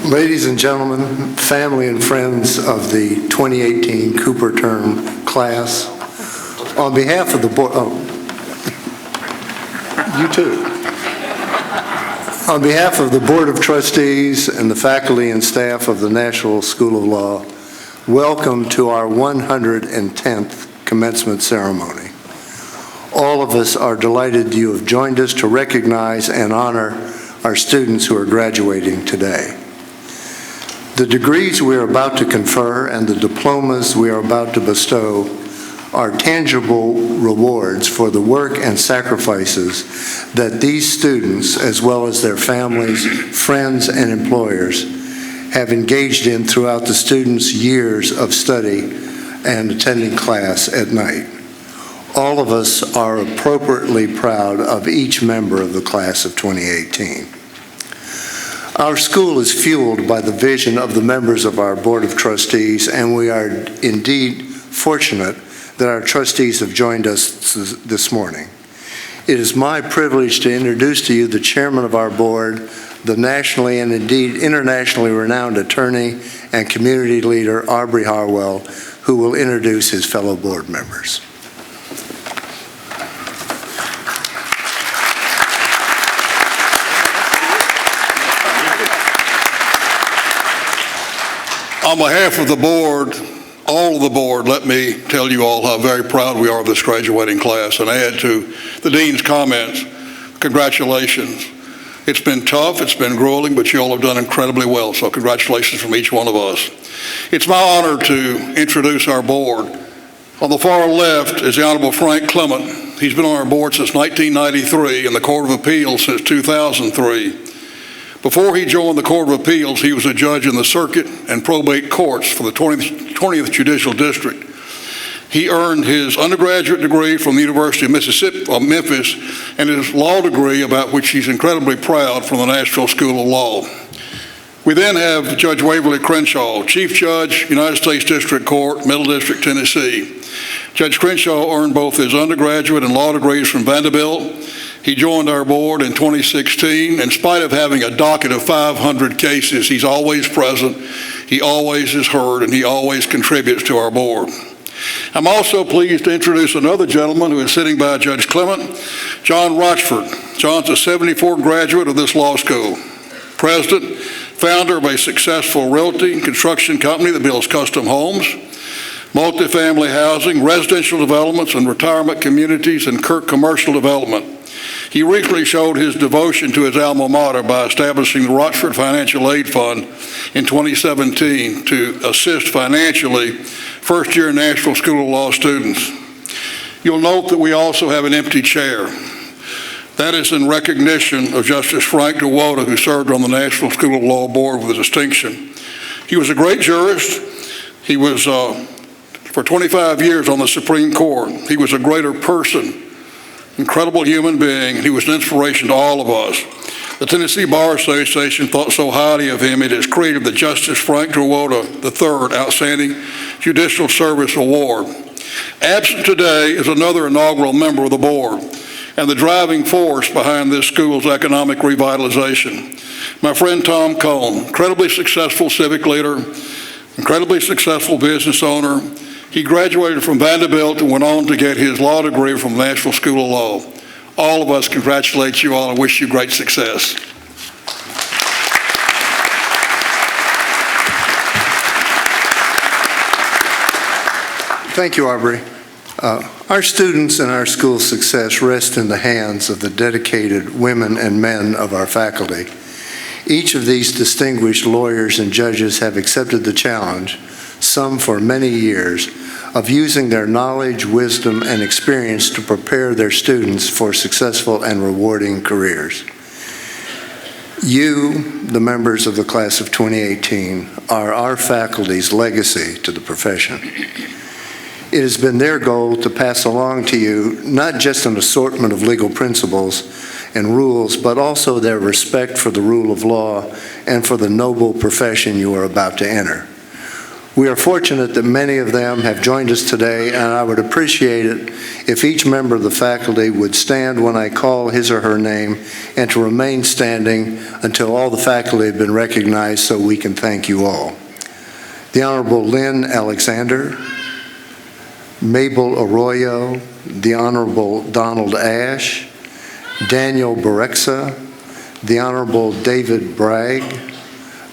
Ladies and gentlemen, family and friends of the 2018 Cooper term class, on behalf of the board, you too. On behalf of the Board of Trustees and the faculty and staff of the Nashville School of Law, welcome to our 110th commencement ceremony. All of us are delighted you have joined us to recognize and honor our students who are graduating today. The degrees we are about to confer and the diplomas we are about to bestow are tangible rewards for the work and sacrifices that these students, as well as their families, friends, and employers, have engaged in throughout the students' years of study and attending class at night. All of us are appropriately proud of each member of the class of 2018. Our school is fueled by the vision of the members of our Board of Trustees, and we are indeed fortunate that our trustees have joined us this morning. It is my privilege to introduce to you the chairman of our board, the nationally and indeed internationally renowned attorney and community leader, Aubrey Harwell, who will introduce his fellow board members. On behalf of the board, all of the board, let me tell you all how very proud we are of this graduating class and add to the dean's comments, congratulations. It's been tough, it's been grueling, but you all have done incredibly well, so congratulations from each one of us. It's my honor to introduce our board. On the far left is the Honorable Frank Clement. He's been on our board since 1993 and the Court of Appeals since 2003. Before he joined the Court of Appeals, he was a judge in the circuit and probate courts for the 20th Judicial District. He earned his undergraduate degree from the University of Memphis and his law degree, about which he's incredibly proud, from the Nashville School of Law. We then have Judge Waverly Crenshaw, Chief Judge, United States District Court, Middle District, Tennessee. Judge Crenshaw earned both his undergraduate and law degrees from Vanderbilt. He joined our board in 2016. In spite of having a docket of 500 cases, he's always present, he always is heard, and he always contributes to our board. I'm also pleased to introduce another gentleman who is sitting by Judge Clement, John Rochford. John's a 74 graduate of this law school, president, founder of a successful realty and construction company that builds custom homes, multifamily housing, residential developments, and retirement communities, and commercial development. He recently showed his devotion to his alma mater by establishing the Rochford Financial Aid Fund in 2017 to assist financially first-year Nashville School of Law students. You'll note that we also have an empty chair. That is in recognition of Justice Frank DeWoda, who served on the Nashville School of Law board with distinction. He was a great jurist. He was, for 25 years, on the Supreme Court. He was a greater person, incredible human being, and he was an inspiration to all of us. The Tennessee Bar Association thought so highly of him, it has created the Justice Frank DeWoda III Outstanding Judicial Service Award. Absent today is another inaugural member of the board and the driving force behind this school's economic revitalization. My friend Tom Cohn, incredibly successful civic leader, incredibly successful business owner. He graduated from Vanderbilt and went on to get his law degree from the Nashville School of Law. All of us congratulate you all and wish you great success. Thank you, Aubrey. Our students and our school's success rest in the hands of the dedicated women and men of our faculty. Each of these distinguished lawyers and judges have accepted the challenge, some for many years, of using their knowledge, wisdom, and experience to prepare their students for successful and rewarding careers. You, the members of the class of 2018, are our faculty's legacy to the profession. It has been their goal to pass along to you not just an assortment of legal principles and rules, but also their respect for the rule of law and for the noble profession you are about to enter. We are fortunate that many of them have joined us today, and I would appreciate it if each member of the faculty would stand when I call his or her name and to remain standing until all the faculty have been recognized so we can thank you all. The Honorable Lynn Alexander, Mabel Arroyo, the Honorable Donald Ash, Daniel Barexa, the Honorable David Bragg,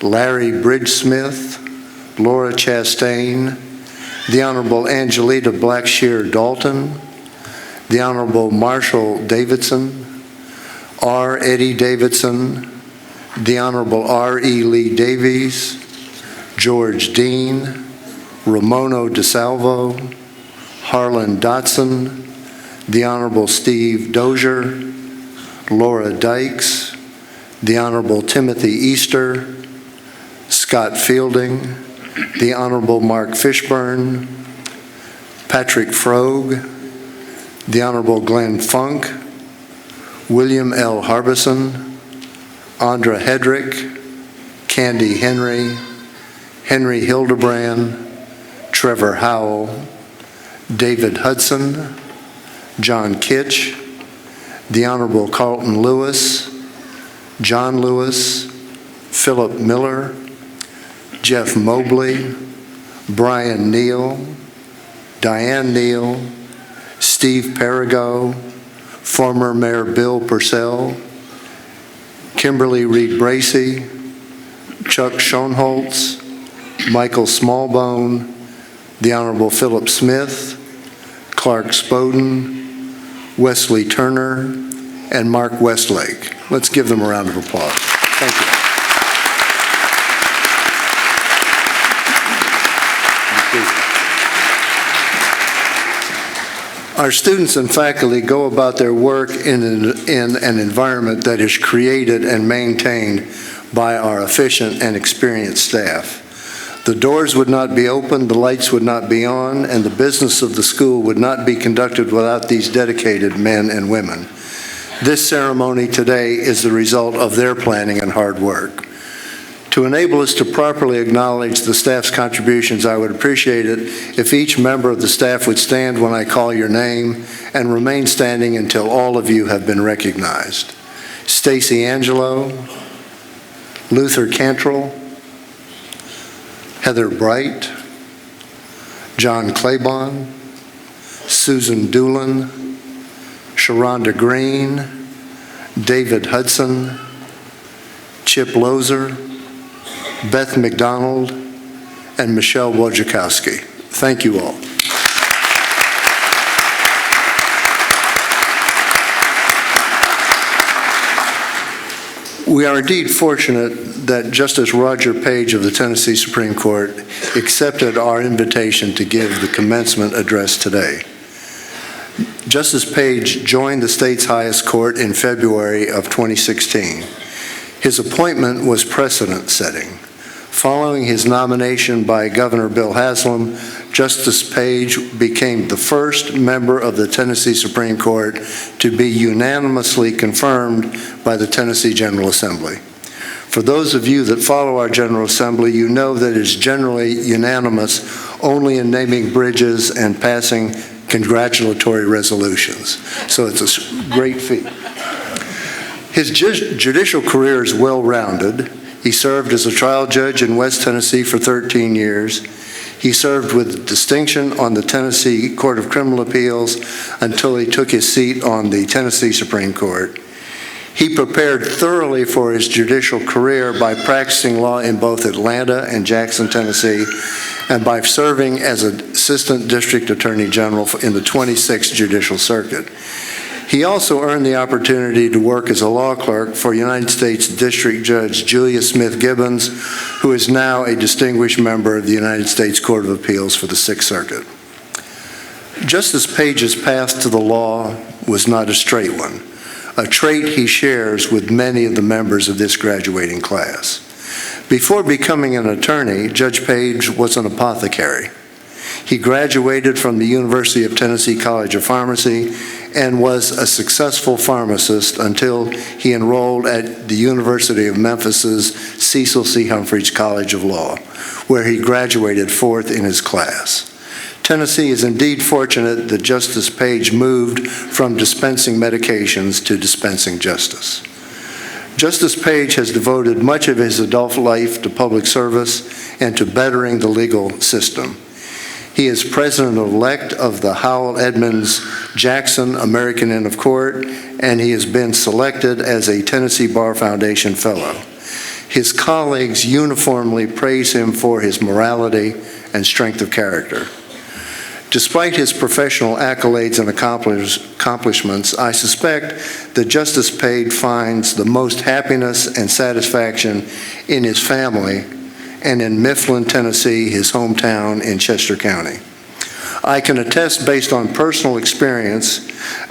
Larry Bridgesmith, Laura Chastain, the Honorable Angelita Blackshear Dalton, the Honorable Marshall Davidson, R. Eddie Davidson, the Honorable R. E. Lee Davies, George Dean, Ramono DeSalvo, Harlan Dotson, the Honorable Steve Dozier, Laura Dykes, the Honorable Timothy Easter, Scott Fielding, the Honorable Mark Fishburne, Patrick Frogue, the Honorable Glenn Funk, William L. Harbison, Andra Hedrick, Candy Henry, Henry Hildebrand, Trevor Howell, David Hudson, John Kitch, the Honorable Carlton Lewis, John Lewis, Philip Miller, Jeff Mobley, Brian Neal, Diane Neal, Steve Perigo, former Mayor Bill Purcell, Kimberly Reed Bracey, Chuck Schoenholtz, Michael Smallbone, the Honorable Philip Smith, Clark Spoden, Wesley Turner, and Mark Westlake. Let's give them a round of applause. Thank you. Our students and faculty go about their work in an environment that is created and maintained by our efficient and experienced staff. The doors would not be open, the lights would not be on, and the business of the school would not be conducted without these dedicated men and women. This ceremony today is the result of their planning and hard work. To enable us to properly acknowledge the staff's contributions, I would appreciate it if each member of the staff would stand when I call your name and remain standing until all of you have been recognized. Stacy Angelo, Luther Cantrell, Heather Bright, John Claybon, Susan Doolin, Sharonda Green, David Hudson, Chip Lozer, Beth McDonald, and Michelle Wojciechowski. Thank you all. We are indeed fortunate that Justice Roger Page of the Tennessee Supreme Court accepted our invitation to give the commencement address today. Justice Page joined the state's highest court in February of 2016. His appointment was precedent-setting. Following his nomination by Governor Bill Haslam, Justice Page became the first member of the Tennessee Supreme Court to be unanimously confirmed by the Tennessee General Assembly. For those of you that follow our General Assembly, you know that it is generally unanimous only in naming bridges and passing congratulatory resolutions. So it's a great feat. His judicial career is well-rounded. He served as a trial judge in West Tennessee for 13 years. He served with distinction on the Tennessee Court of Criminal Appeals until he took his seat on the Tennessee Supreme Court. He prepared thoroughly for his judicial career by practicing law in both Atlanta and Jackson, Tennessee, and by serving as Assistant District Attorney General in the 26th Judicial Circuit. He also earned the opportunity to work as a law clerk for United States District Judge Julia Smith Gibbons, who is now a distinguished member of the United States Court of Appeals for the Sixth Circuit. Justice Page's path to the law was not a straight one, a trait he shares with many of the members of this graduating class. Before becoming an attorney, Judge Page was an apothecary. He graduated from the University of Tennessee College of Pharmacy and was a successful pharmacist until he enrolled at the University of Memphis's Cecil C. Humphreys College of Law, where he graduated fourth in his class. Tennessee is indeed fortunate that Justice Page moved from dispensing medications to dispensing justice. Justice Page has devoted much of his adult life to public service and to bettering the legal system. He is president-elect of the Howell Edmonds Jackson American Inn of Court, and he has been selected as a Tennessee Bar Foundation Fellow. His colleagues uniformly praise him for his morality and strength of character. Despite his professional accolades and accomplishments, I suspect that Justice Page finds the most happiness and satisfaction in his family and in Mifflin, Tennessee, his hometown in Chester County. I can attest based on personal experience,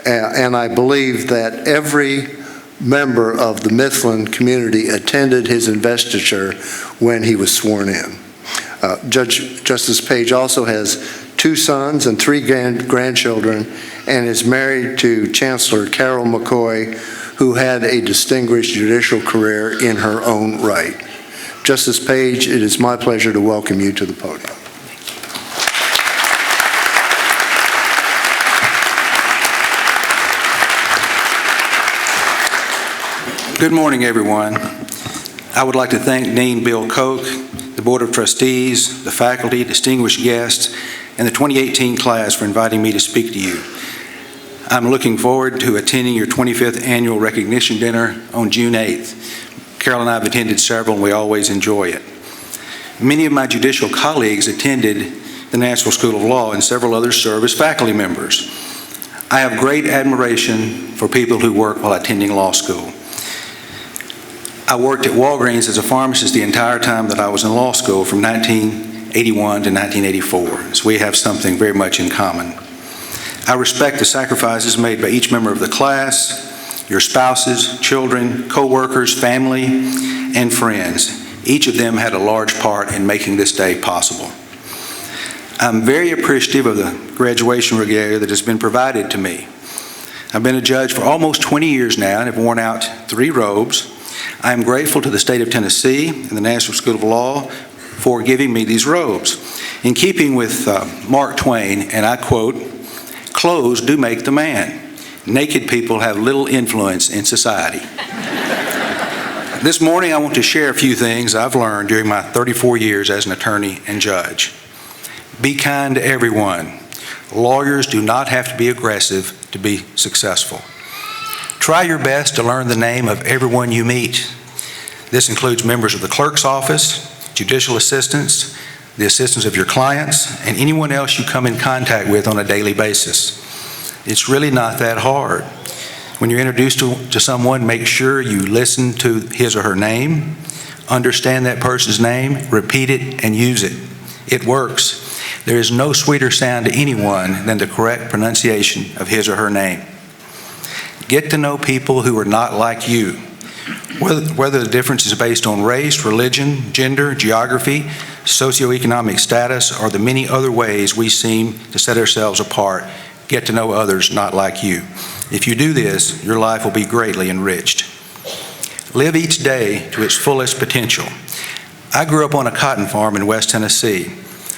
and I believe that every member of the Mifflin community attended his investiture when he was sworn in. Justice Page also has 2 sons and 3 grandchildren, and is married to Chancellor Carol McCoy, who had a distinguished judicial career in her own right. Justice Page, it is my pleasure to welcome you to the podium. Good morning, everyone. I would like to thank Dean Bill Koch, the Board of Trustees, the faculty, distinguished guests, and the 2018 class for inviting me to speak to you. I'm looking forward to attending your 25th annual recognition dinner on June 8th. Carol and I have attended several, and we always enjoy it. Many of my judicial colleagues attended the Nashville School of Law, and several others serve as faculty members. I have great admiration for people who work while attending law school. I worked at Walgreens as a pharmacist the entire time that I was in law school, from 1981 to 1984, so we have something very much in common. I respect the sacrifices made by each member of the class, your spouses, children, co-workers, family, and friends. Each of them had a large part in making this day possible. I'm very appreciative of the graduation regalia that has been provided to me. I've been a judge for almost 20 years now and have worn out 3 robes. I am grateful to the state of Tennessee and the Nashville School of Law for giving me these robes. In keeping with Mark Twain, and I quote, "Clothes do make the man. Naked people have little influence in society." This morning I want to share a few things I've learned during my 34 years as an attorney and judge. Be kind to everyone. Lawyers do not have to be aggressive to be successful. Try your best to learn the name of everyone you meet. This includes members of the clerk's office, judicial assistants, the assistants of your clients, and anyone else you come in contact with on a daily basis. It's really not that hard. When you're introduced to someone, make sure you listen to his or her name, understand that person's name, repeat it, and use it. It works. There is no sweeter sound to anyone than the correct pronunciation of his or her name. Get to know people who are not like you. Whether the difference is based on race, religion, gender, geography, socioeconomic status, or the many other ways we seem to set ourselves apart, get to know others not like you. If you do this, your life will be greatly enriched. Live each day to its fullest potential. I grew up on a cotton farm in West Tennessee.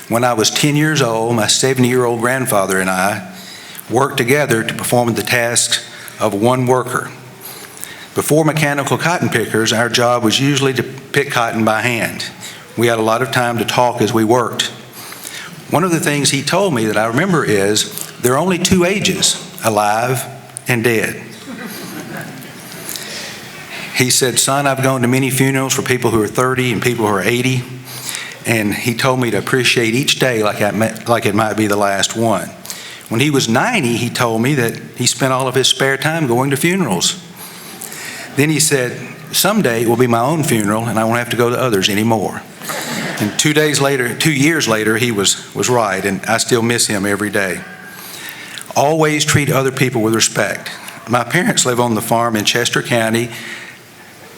When I was 10 years old, my 70-year-old grandfather and I worked together to perform the tasks of one worker. Before mechanical cotton pickers, our job was usually to pick cotton by hand. We had a lot of time to talk as we worked. One of the things he told me that I remember is, there are only 2 ages, alive and dead. He said, "Son, I've gone to many funerals for people who are 30 and people who are 80, and he told me to appreciate each day like it might be the last one." When he was 90, he told me that he spent all of his spare time going to funerals. Then he said, "Someday it will be my own funeral and I won't have to go to others anymore." And 2 years later, he was right, and I still miss him every day. Always treat other people with respect. My parents live on the farm in Chester County,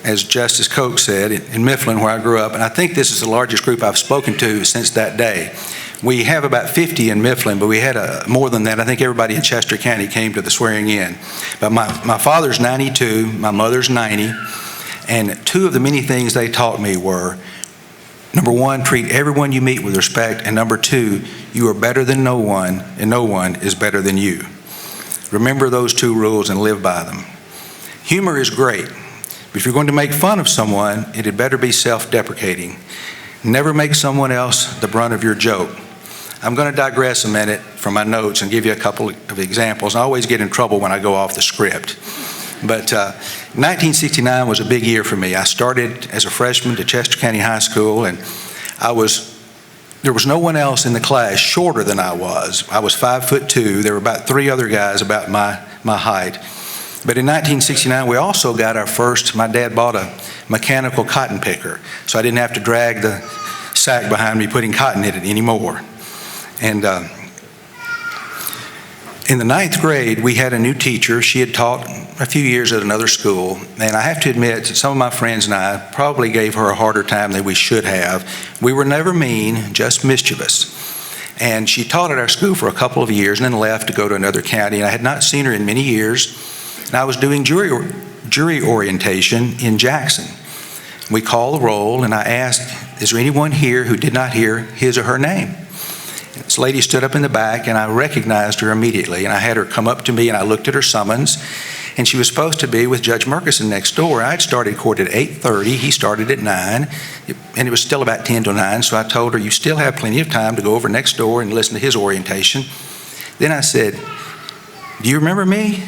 as Justice Koch said, in Mifflin, where I grew up, and I think this is the largest group I've spoken to since that day. We have about 50 in Mifflin, but we had more than that. I think everybody in Chester County came to the swearing in. But my father's 92, my mother's 90, And two of the many things they taught me were, number one, treat everyone you meet with respect, and number two, you are better than no one, and no one is better than you. Remember those two rules and live by them. Humor is great, but if you're going to make fun of someone, it had better be self-deprecating. Never make someone else the brunt of your joke. I'm going to digress a minute from my notes and give you a couple of examples. I always get in trouble when I go off the script. But 1969 was a big year for me. I started as a freshman at Chester County High School, and there was no one else in the class shorter than I was. I was 5'2". There were about three other guys about my height. But in 1969, we also got my dad bought a mechanical cotton picker, so I didn't have to drag the sack behind me putting cotton in it anymore. And in the 9th grade, we had a new teacher. She had taught a few years at another school, and I have to admit that some of my friends and I probably gave her a harder time than we should have. We were never mean, just mischievous. And she taught at our school for a couple of years and then left to go to another county, and I had not seen her in many years. And I was doing jury orientation in Jackson. We called the roll, and I asked, is there anyone here who did not hear his or her name? This lady stood up in the back, and I recognized her immediately, and I had her come up to me, and I looked at her summons, and she was supposed to be with Judge Murkison next door. I had started court at 8:30. He started at 9, and it was still about 10 till 9, so I told her, you still have plenty of time to go over next door and listen to his orientation. Then I said, do you remember me?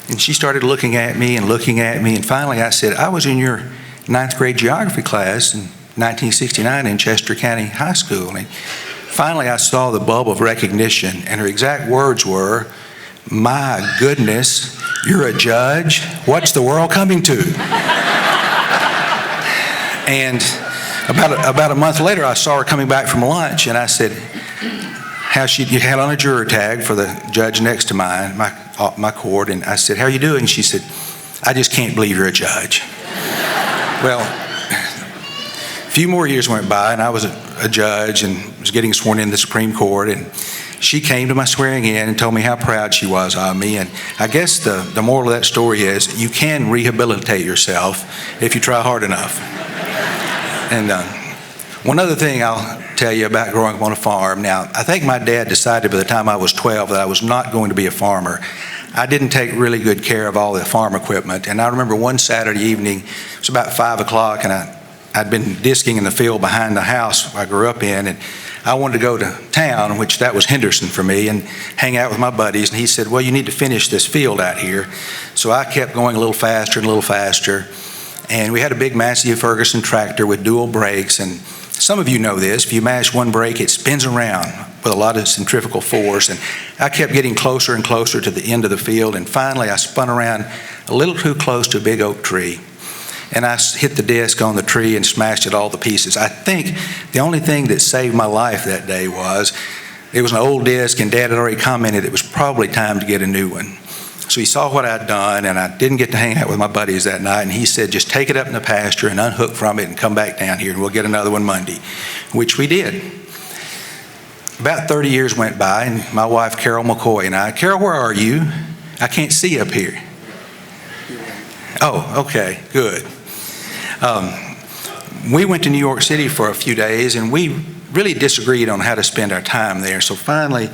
And she started looking at me, and finally I said, I was in your 9th grade geography class in 1969 in Chester County High School. And finally I saw the bulb of recognition, and her exact words were, my goodness, you're a judge? What's the world coming to? And about a month later, I saw her coming back from lunch, and I said, she had on a juror tag for the judge next to mine, my court, and I said, how are you doing? She said, I just can't believe you're a judge. Well, a few more years went by, and I was a judge and was getting sworn in the Supreme Court, and she came to my swearing in and told me how proud she was of me. And I guess the moral of that story is you can rehabilitate yourself if you try hard enough. And one other thing I'll tell you about growing up on a farm. Now, I think my dad decided by the time I was 12 that I was not going to be a farmer. I didn't take really good care of all the farm equipment. And I remember one Saturday evening, it was about 5 o'clock, and I'd been disking in the field behind the house I grew up in, and I wanted to go to town, which that was Henderson for me, and hang out with my buddies. And he said, well, you need to finish this field out here. So I kept going a little faster and a little faster. And we had a big Massey Ferguson tractor with dual brakes. And some of you know this. If you mash one brake, it spins around with a lot of centrifugal force. And I kept getting closer and closer to the end of the field. And finally, I spun around a little too close to a big oak tree. And I hit the disc on the tree and smashed it all to pieces. I think the only thing that saved my life that day was it was an old disc, and Dad had already commented it was probably time to get a new one. So he saw what I'd done, and I didn't get to hang out with my buddies that night, and he said, just take it up in the pasture and unhook from it and come back down here, and we'll get another one Monday, which we did. About 30 years went by, and my wife, Carol McCoy, and I, Carol, where are you? I can't see up here. Oh, okay, good. We went to New York City for a few days, and we really disagreed on how to spend our time there. So finally,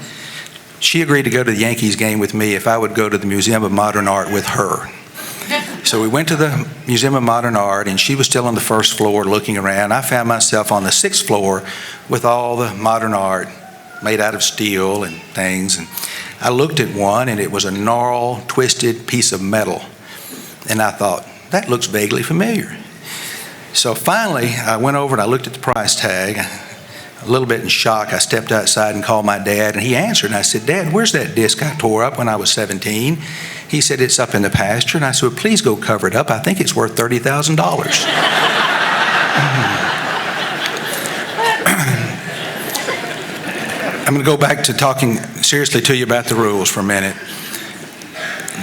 she agreed to go to the Yankees game with me if I would go to the Museum of Modern Art with her. So we went to the Museum of Modern Art, and she was still on the first floor looking around. I found myself on the 6th floor with all the modern art made out of steel and things. And I looked at one, and it was a gnarled, twisted piece of metal. And I thought, that looks vaguely familiar. So finally, I went over and I looked at the price tag. A little bit in shock, I stepped outside and called my dad, and he answered. And I said, Dad, where's that disc I tore up when I was 17? He said, it's up in the pasture. And I said, well, please go cover it up. I think it's worth $30,000. I'm going to go back to talking seriously to you about the rules for a minute.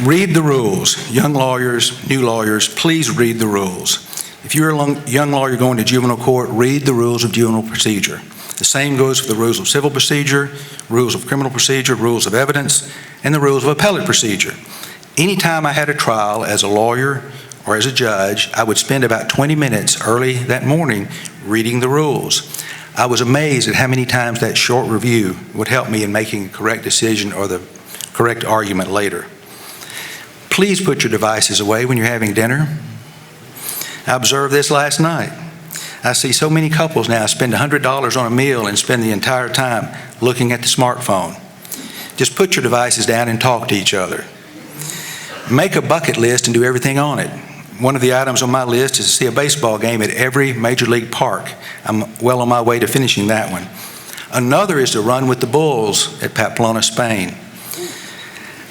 Read the rules. Young lawyers, new lawyers, please read the rules. If you're a young lawyer going to juvenile court, read the rules of juvenile procedure. The same goes for the rules of civil procedure, rules of criminal procedure, rules of evidence, and the rules of appellate procedure. Anytime I had a trial as a lawyer or as a judge, I would spend about 20 minutes early that morning reading the rules. I was amazed at how many times that short review would help me in making a correct decision or the correct argument later. Please put your devices away when you're having dinner. I observed this last night. I see so many couples now spend $100 on a meal and spend the entire time looking at the smartphone. Just put your devices down and talk to each other. Make a bucket list and do everything on it. One of the items on my list is to see a baseball game at every major league park. I'm well on my way to finishing that one. Another is to run with the Bulls at Pamplona, Spain.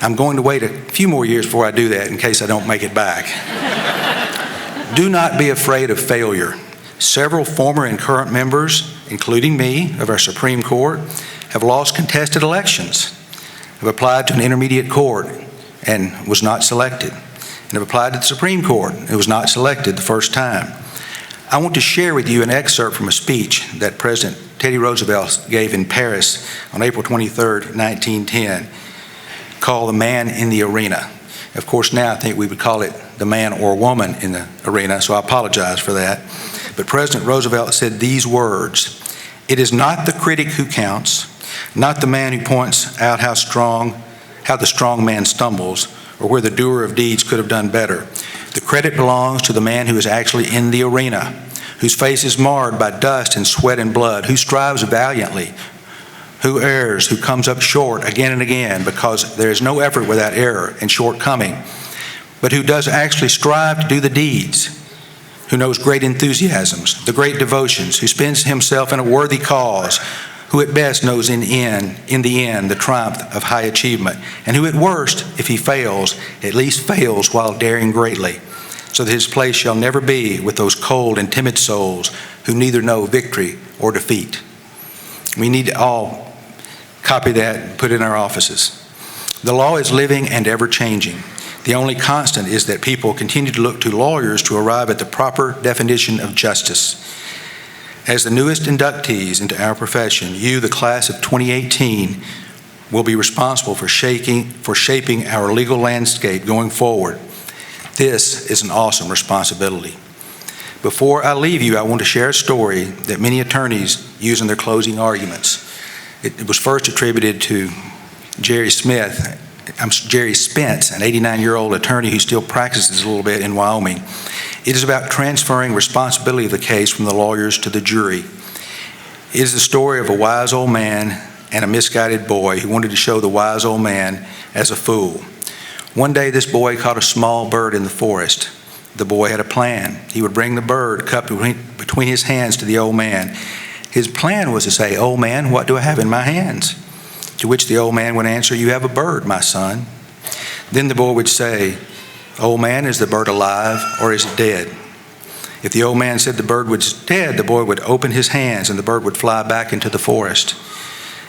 I'm going to wait a few more years before I do that in case I don't make it back. Do not be afraid of failure. Several former and current members, including me, of our Supreme Court, have lost contested elections, have applied to an intermediate court and was not selected, and have applied to the Supreme Court and was not selected the first time. I want to share with you an excerpt from a speech that President Teddy Roosevelt gave in Paris on April 23rd, 1910, called "The Man in the Arena." Of course, now I think we would call it "the man or woman in the arena," so I apologize for that. But President Roosevelt said these words: "It is not the critic who counts, not the man who points out how the strong man stumbles, or where the doer of deeds could have done better. The credit belongs to the man who is actually in the arena, whose face is marred by dust and sweat and blood, who strives valiantly, who errs, who comes up short again and again, because there is no effort without error and shortcoming, but who does actually strive to do the deeds, who knows great enthusiasms, the great devotions, who spends himself in a worthy cause, who at best knows in the end the triumph of high achievement, and who at worst, if he fails, at least fails while daring greatly, so that his place shall never be with those cold and timid souls who neither know victory or defeat." We need to all copy that and put it in our offices. The law is living and ever-changing. The only constant is that people continue to look to lawyers to arrive at the proper definition of justice. As the newest inductees into our profession, you, the class of 2018, will be responsible for shaping our legal landscape going forward. This is an awesome responsibility. Before I leave you, I want to share a story that many attorneys use in their closing arguments. It was first attributed to Jerry Spence, an 89-year-old attorney who still practices a little bit in Wyoming. It is about transferring responsibility of the case from the lawyers to the jury. It is the story of a wise old man and a misguided boy who wanted to show the wise old man as a fool. One day, this boy caught a small bird in the forest. The boy had a plan. He would bring the bird cupped between his hands to the old man. His plan was to say, "Old man, what do I have in my hands?" To which the old man would answer, "You have a bird, my son." Then the boy would say, "Old man, is the bird alive or is it dead?" If the old man said the bird was dead, the boy would open his hands and the bird would fly back into the forest.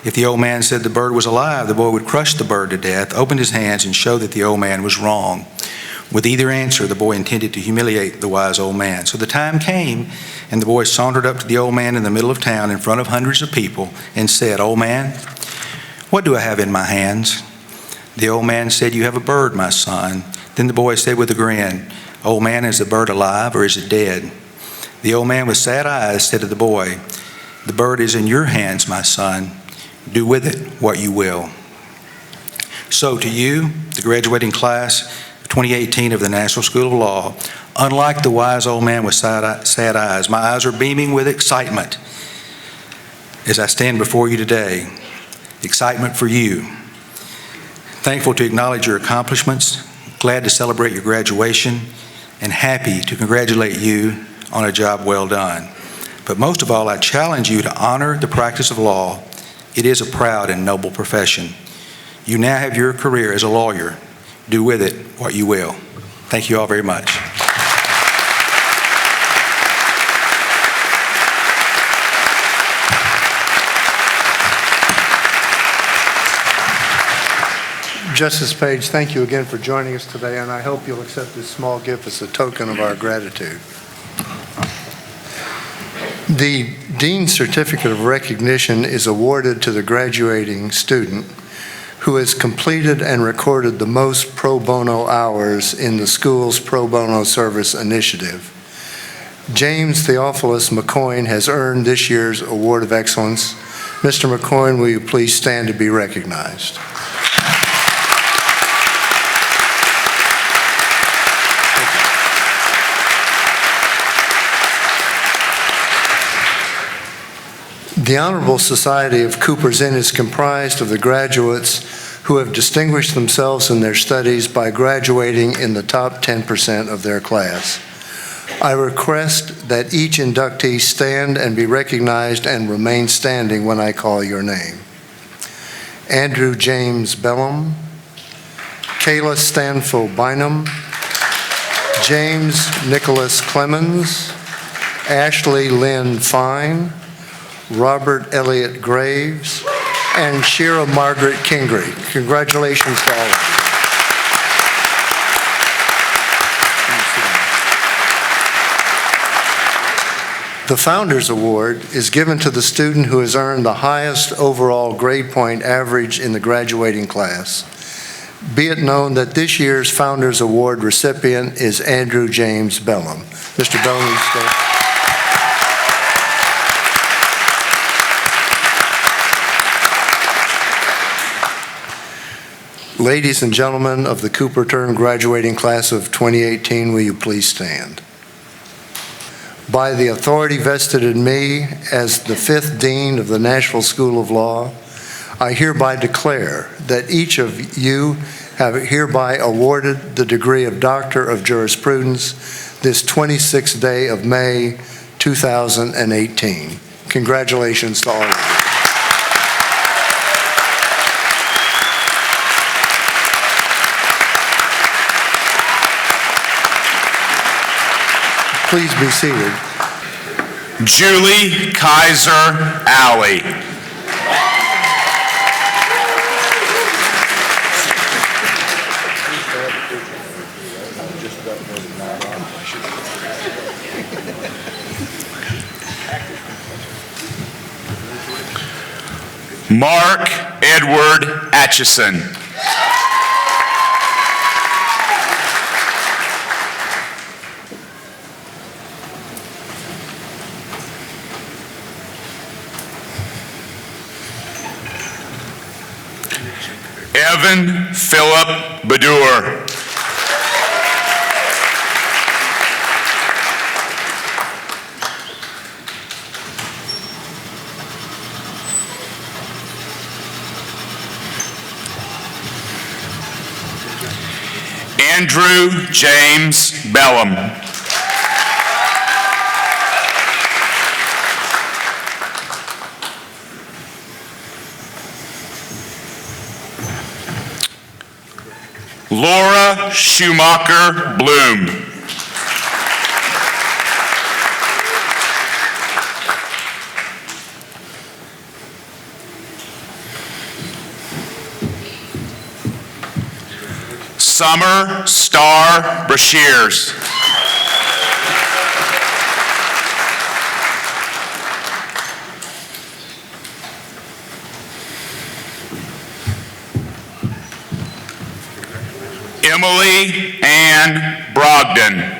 If the old man said the bird was alive, the boy would crush the bird to death, open his hands, and show that the old man was wrong. With either answer, the boy intended to humiliate the wise old man. So the time came, and the boy sauntered up to the old man in the middle of town in front of hundreds of people and said, "Old man, what do I have in my hands?" The old man said, "You have a bird, my son." Then the boy said with a grin, "Old man, is the bird alive or is it dead?" The old man with sad eyes said to the boy, "The bird is in your hands, my son. Do with it what you will." So to you, the graduating class of 2018 of the Nashville School of Law, unlike the wise old man with sad eyes, my eyes are beaming with excitement as I stand before you today. Excitement for you. Thankful to acknowledge your accomplishments, glad to celebrate your graduation, and happy to congratulate you on a job well done. But most of all, I challenge you to honor the practice of law. It is a proud and noble profession. You now have your career as a lawyer. Do with it what you will. Thank you all very much. Justice Page, thank you again for joining us today, and I hope you'll accept this small gift as a token of our gratitude. The Dean's Certificate of Recognition is awarded to the graduating student who has completed and recorded the most pro bono hours in the school's pro bono service initiative. James Theophilus McCoyne has earned this year's Award of Excellence. Mr. McCoyne, will you please stand to be recognized? The Honorable Society of Cooper's Inn is comprised of the graduates who have distinguished themselves in their studies by graduating in the top 10% of their class. I request that each inductee stand and be recognized and remain standing when I call your name. Andrew James Bellum, Kayla Stanfill Bynum, James Nicholas Clemens, Ashley Lynn Fine, Robert Elliott Graves, and Shira Margaret Kingry. Congratulations to all of you. The Founders Award is given to the student who has earned the highest overall grade point average in the graduating class. Be it known that this year's Founders Award recipient is Andrew James Bellum. Mr. Bellum, you stand. Ladies and gentlemen of the Cooper Term graduating class of 2018, will you please stand? By the authority vested in me as the 5th Dean of the Nashville School of Law, I hereby declare that each of you have hereby awarded the degree of Doctor of Jurisprudence this 26th day of May, 2018. Congratulations to all of you. Please be seated. Julie Kaiser Alley. Mark Edward Atchison. Evan Philip Badur. Andrew James Bellum. Laura Schumacher Bloom. Summer Star Brashears. Emily Ann Brogdon.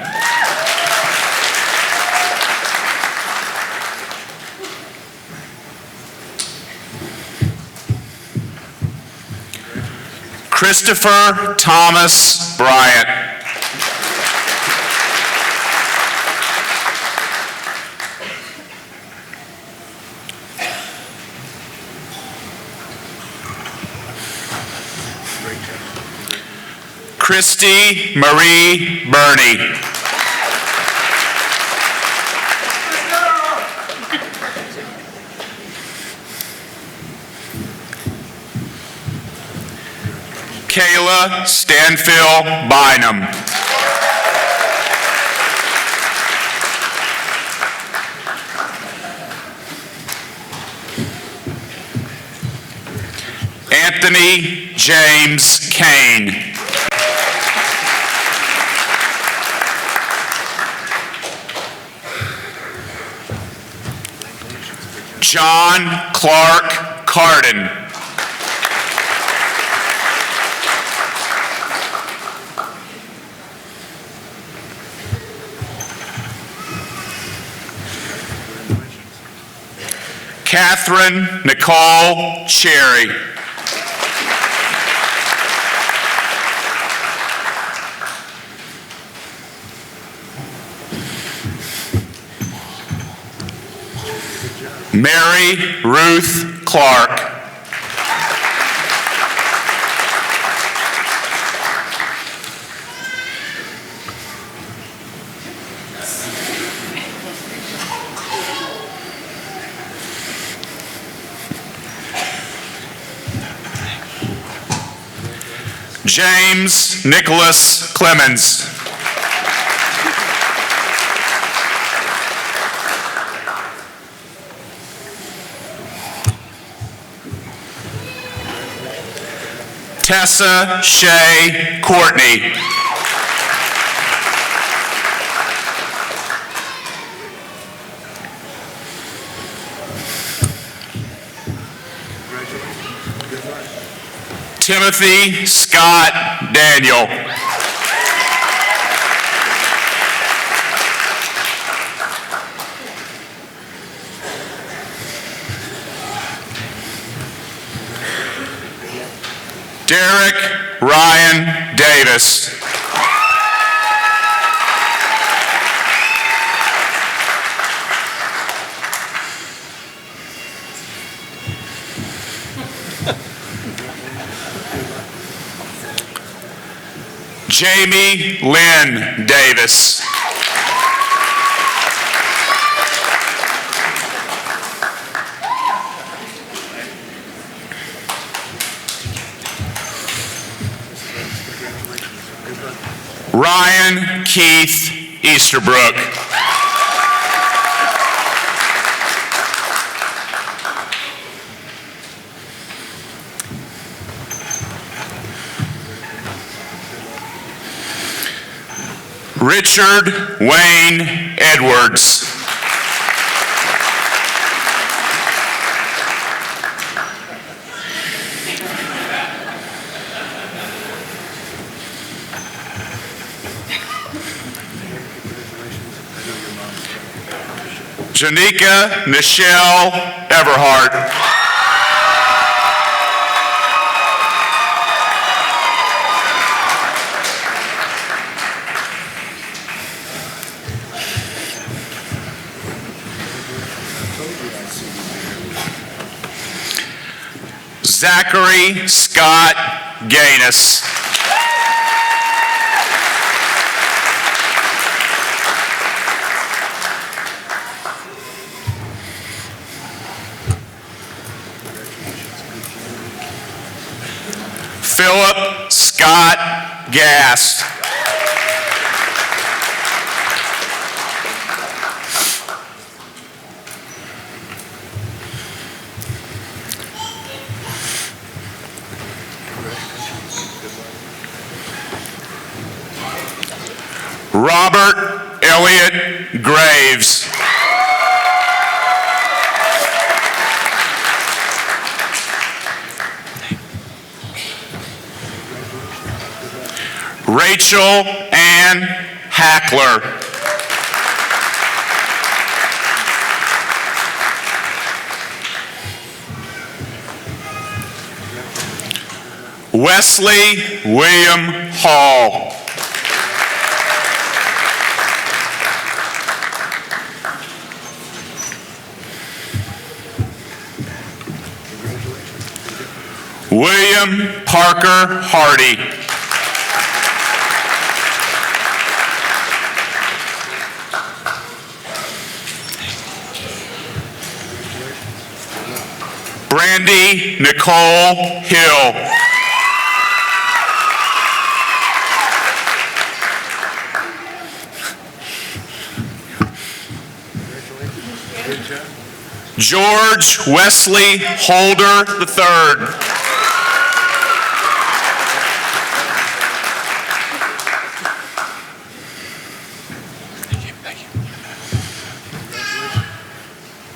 Christopher Thomas Bryant. Christy Marie Burney. Kayla Stanfill Bynum. Anthony James Kane. John Clark Carden. Catherine Nicole Cherry. Mary Ruth Clark. James Nicholas Clemens. Tessa Shea Courtney. Timothy Scott Daniel. Derek Ryan Davis. Jamie Lynn Davis. Ryan Keith Easterbrook. Richard Wayne Edwards. Janika Michelle Everhart. Zachary Scott Gaines. Philip Scott Gast. Robert Elliott Graves. Rachel Ann Hackler. Wesley William Hall. William Parker Hardy. Brandy Nicole Hill. George Wesley Holder III.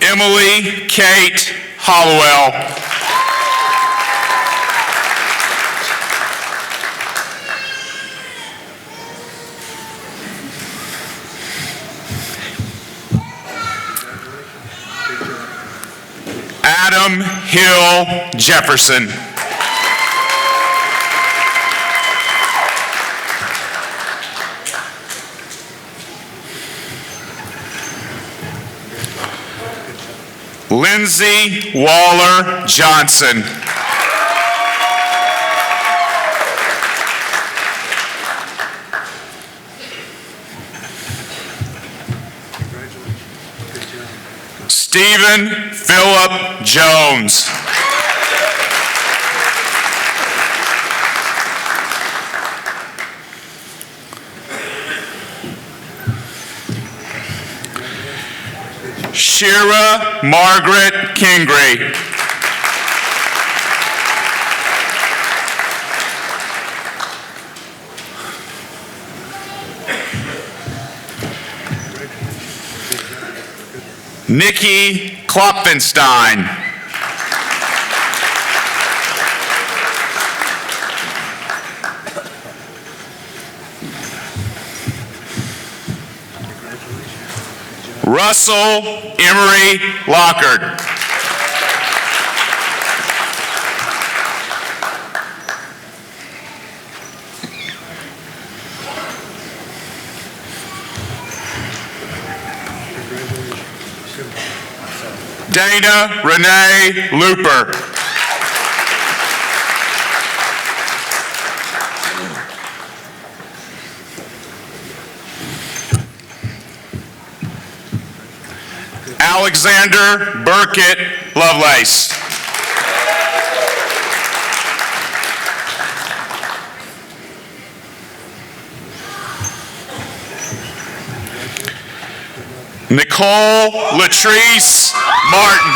Emily Kate Hollowell. Adam Hill Jefferson. Lindsay Waller Johnson. Stephen Philip Jones. Shira Margaret Kingry. Nikki Klopfenstein. Russell Emery Lockard. Dana Renee Looper. Alexander Burkett Lovelace. Nicole Latrice Martin.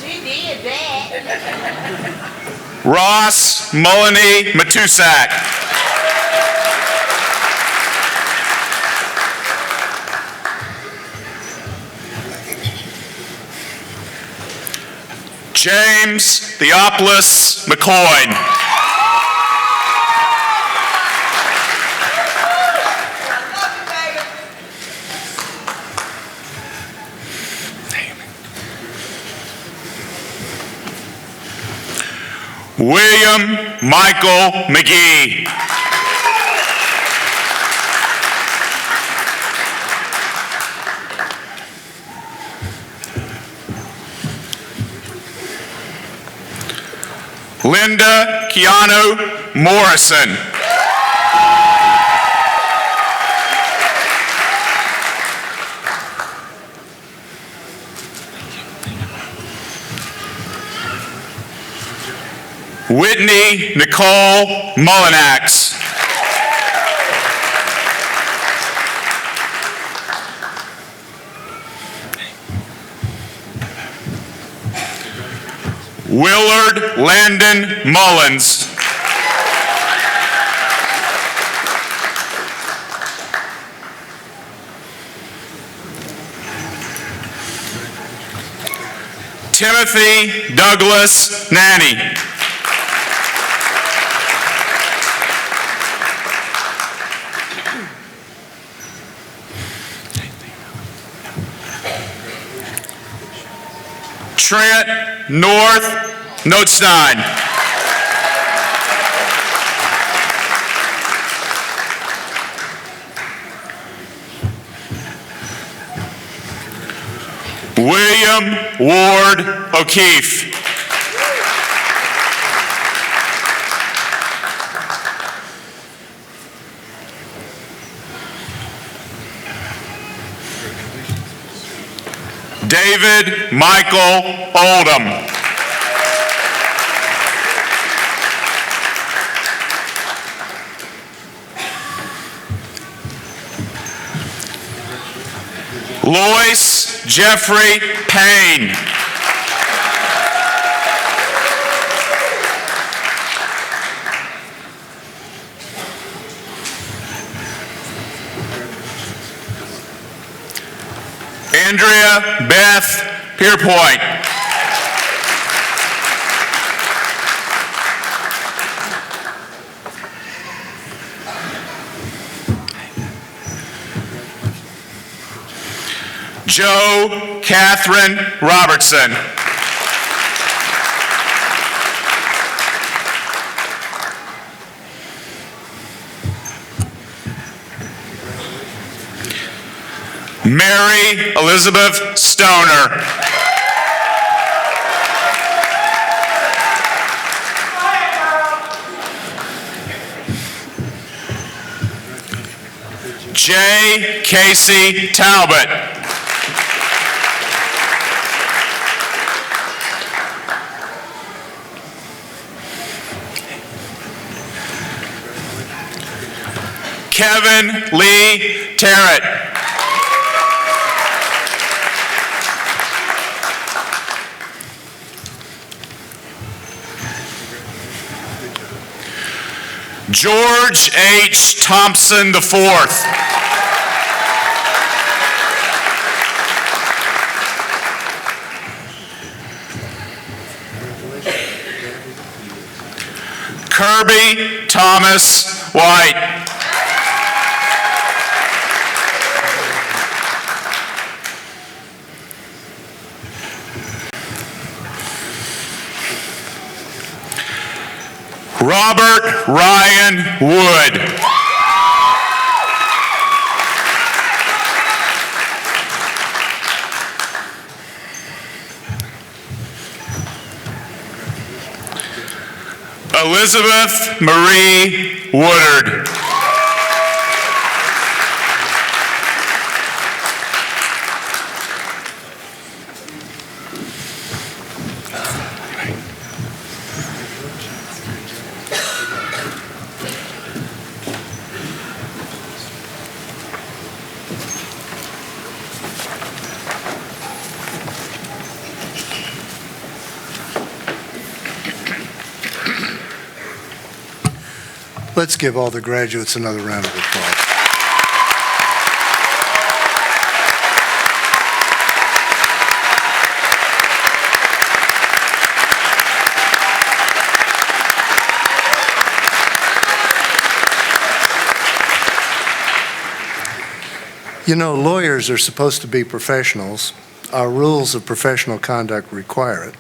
She did that. Ross Mullany Matusak. James Theopolis McCoy. William Michael McGee. Linda Keanu Morrison. Whitney Nicole Mullinax. Willard Landon Mullins. Timothy Douglas Nanny. Trent North Notstein. William Ward O'Keefe. David Michael Oldham. Lois Jeffrey Payne. Andrea Beth Pierpoint. Joe Catherine Robertson. Mary Elizabeth Stoner. J. Casey Talbot. Kevin Lee Tarrant. George H. Thompson IV. Kirby Thomas White. Robert Ryan Wood. Elizabeth Marie Woodard. Let's give all the graduates another round of applause. You know, lawyers are supposed to be professionals. Our rules of professional conduct require it.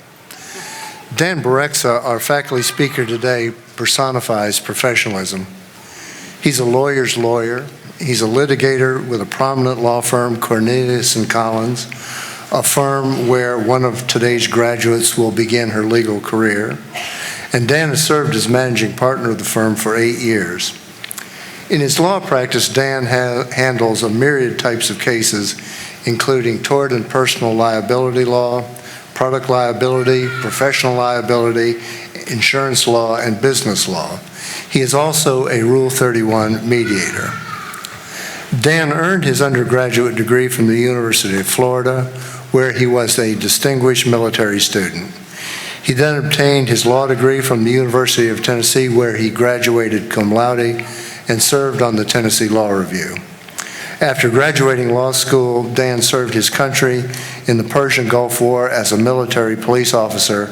Dan Barexa, our faculty speaker today, personifies professionalism. He's a lawyer's lawyer. He's a litigator with a prominent law firm, Cornelius & Collins, a firm where one of today's graduates will begin her legal career. And Dan has served as managing partner of the firm for 8 years. In his law practice, Dan handles a myriad types of cases, including tort and personal liability law, product liability, professional liability, insurance law, and business law. He is also a Rule 31 mediator. Dan earned his undergraduate degree from the University of Florida, where he was a distinguished military student. He then obtained his law degree from the University of Tennessee, where he graduated cum laude and served on the Tennessee Law Review. After graduating law school, Dan served his country in the Persian Gulf War as a military police officer,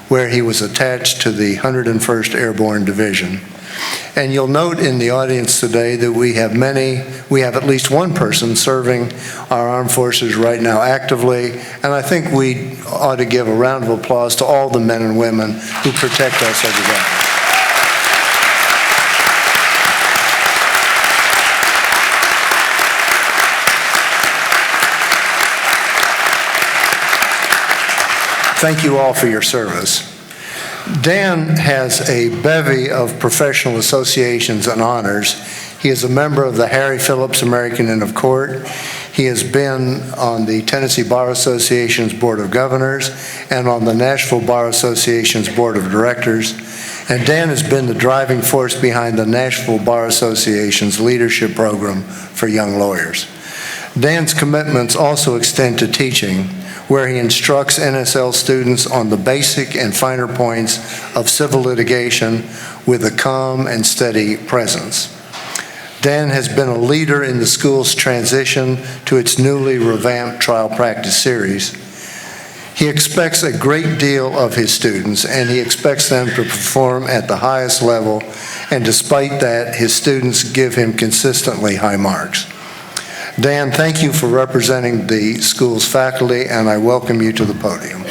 where he was attached to the 101st Airborne Division. And you'll note in the audience today that we have at least one person serving our armed forces right now actively, and I think we ought to give a round of applause to all the men and women who protect us every day. Thank you all for your service. Dan has a bevy of professional associations and honors. He is a member of the Harry Phillips American Inn of Court. He has been on the Tennessee Bar Association's Board of Governors and on the Nashville Bar Association's Board of Directors. And Dan has been the driving force behind the Nashville Bar Association's leadership program for young lawyers. Dan's commitments also extend to teaching, where he instructs NSL students on the basic and finer points of civil litigation with a calm and steady presence. Dan has been a leader in the school's transition to its newly revamped trial practice series. He expects a great deal of his students, and he expects them to perform at the highest level, and despite that, his students give him consistently high marks. Dan, thank you for representing the school's faculty, and I welcome you to the podium.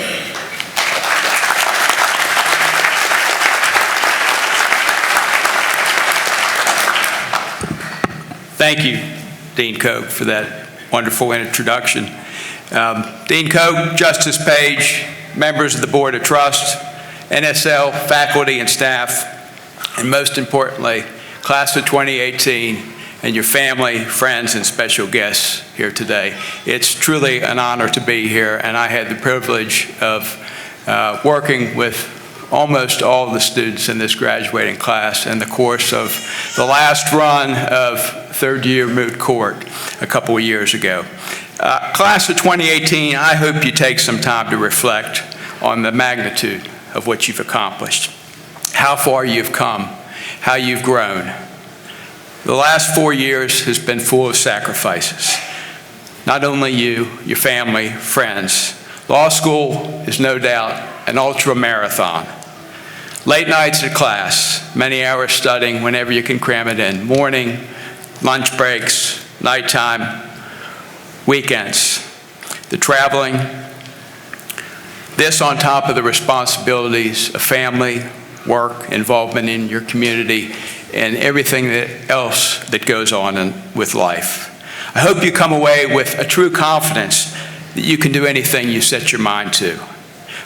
Thank you, Dean Koch, for that wonderful introduction. Dean Koch, Justice Page, members of the Board of Trust, NSL, faculty and staff, and most importantly, class of 2018, and your family, friends, and special guests here today. It's truly an honor to be here, and I had the privilege of working with almost all the students in this graduating class in the course of the last run of third-year moot court a couple of years ago. Class of 2018, I hope you take some time to reflect on the magnitude of what you've accomplished, how far you've come, how you've grown. The last 4 years has been full of sacrifices. Not only you, your family, friends. Law school is no doubt an ultra-marathon. Late nights at class, many hours studying whenever you can cram it in. Morning, lunch breaks, nighttime, weekends. The traveling, this on top of the responsibilities of family, work, involvement in your community, and everything else that goes on with life. I hope you come away with a true confidence that you can do anything you set your mind to.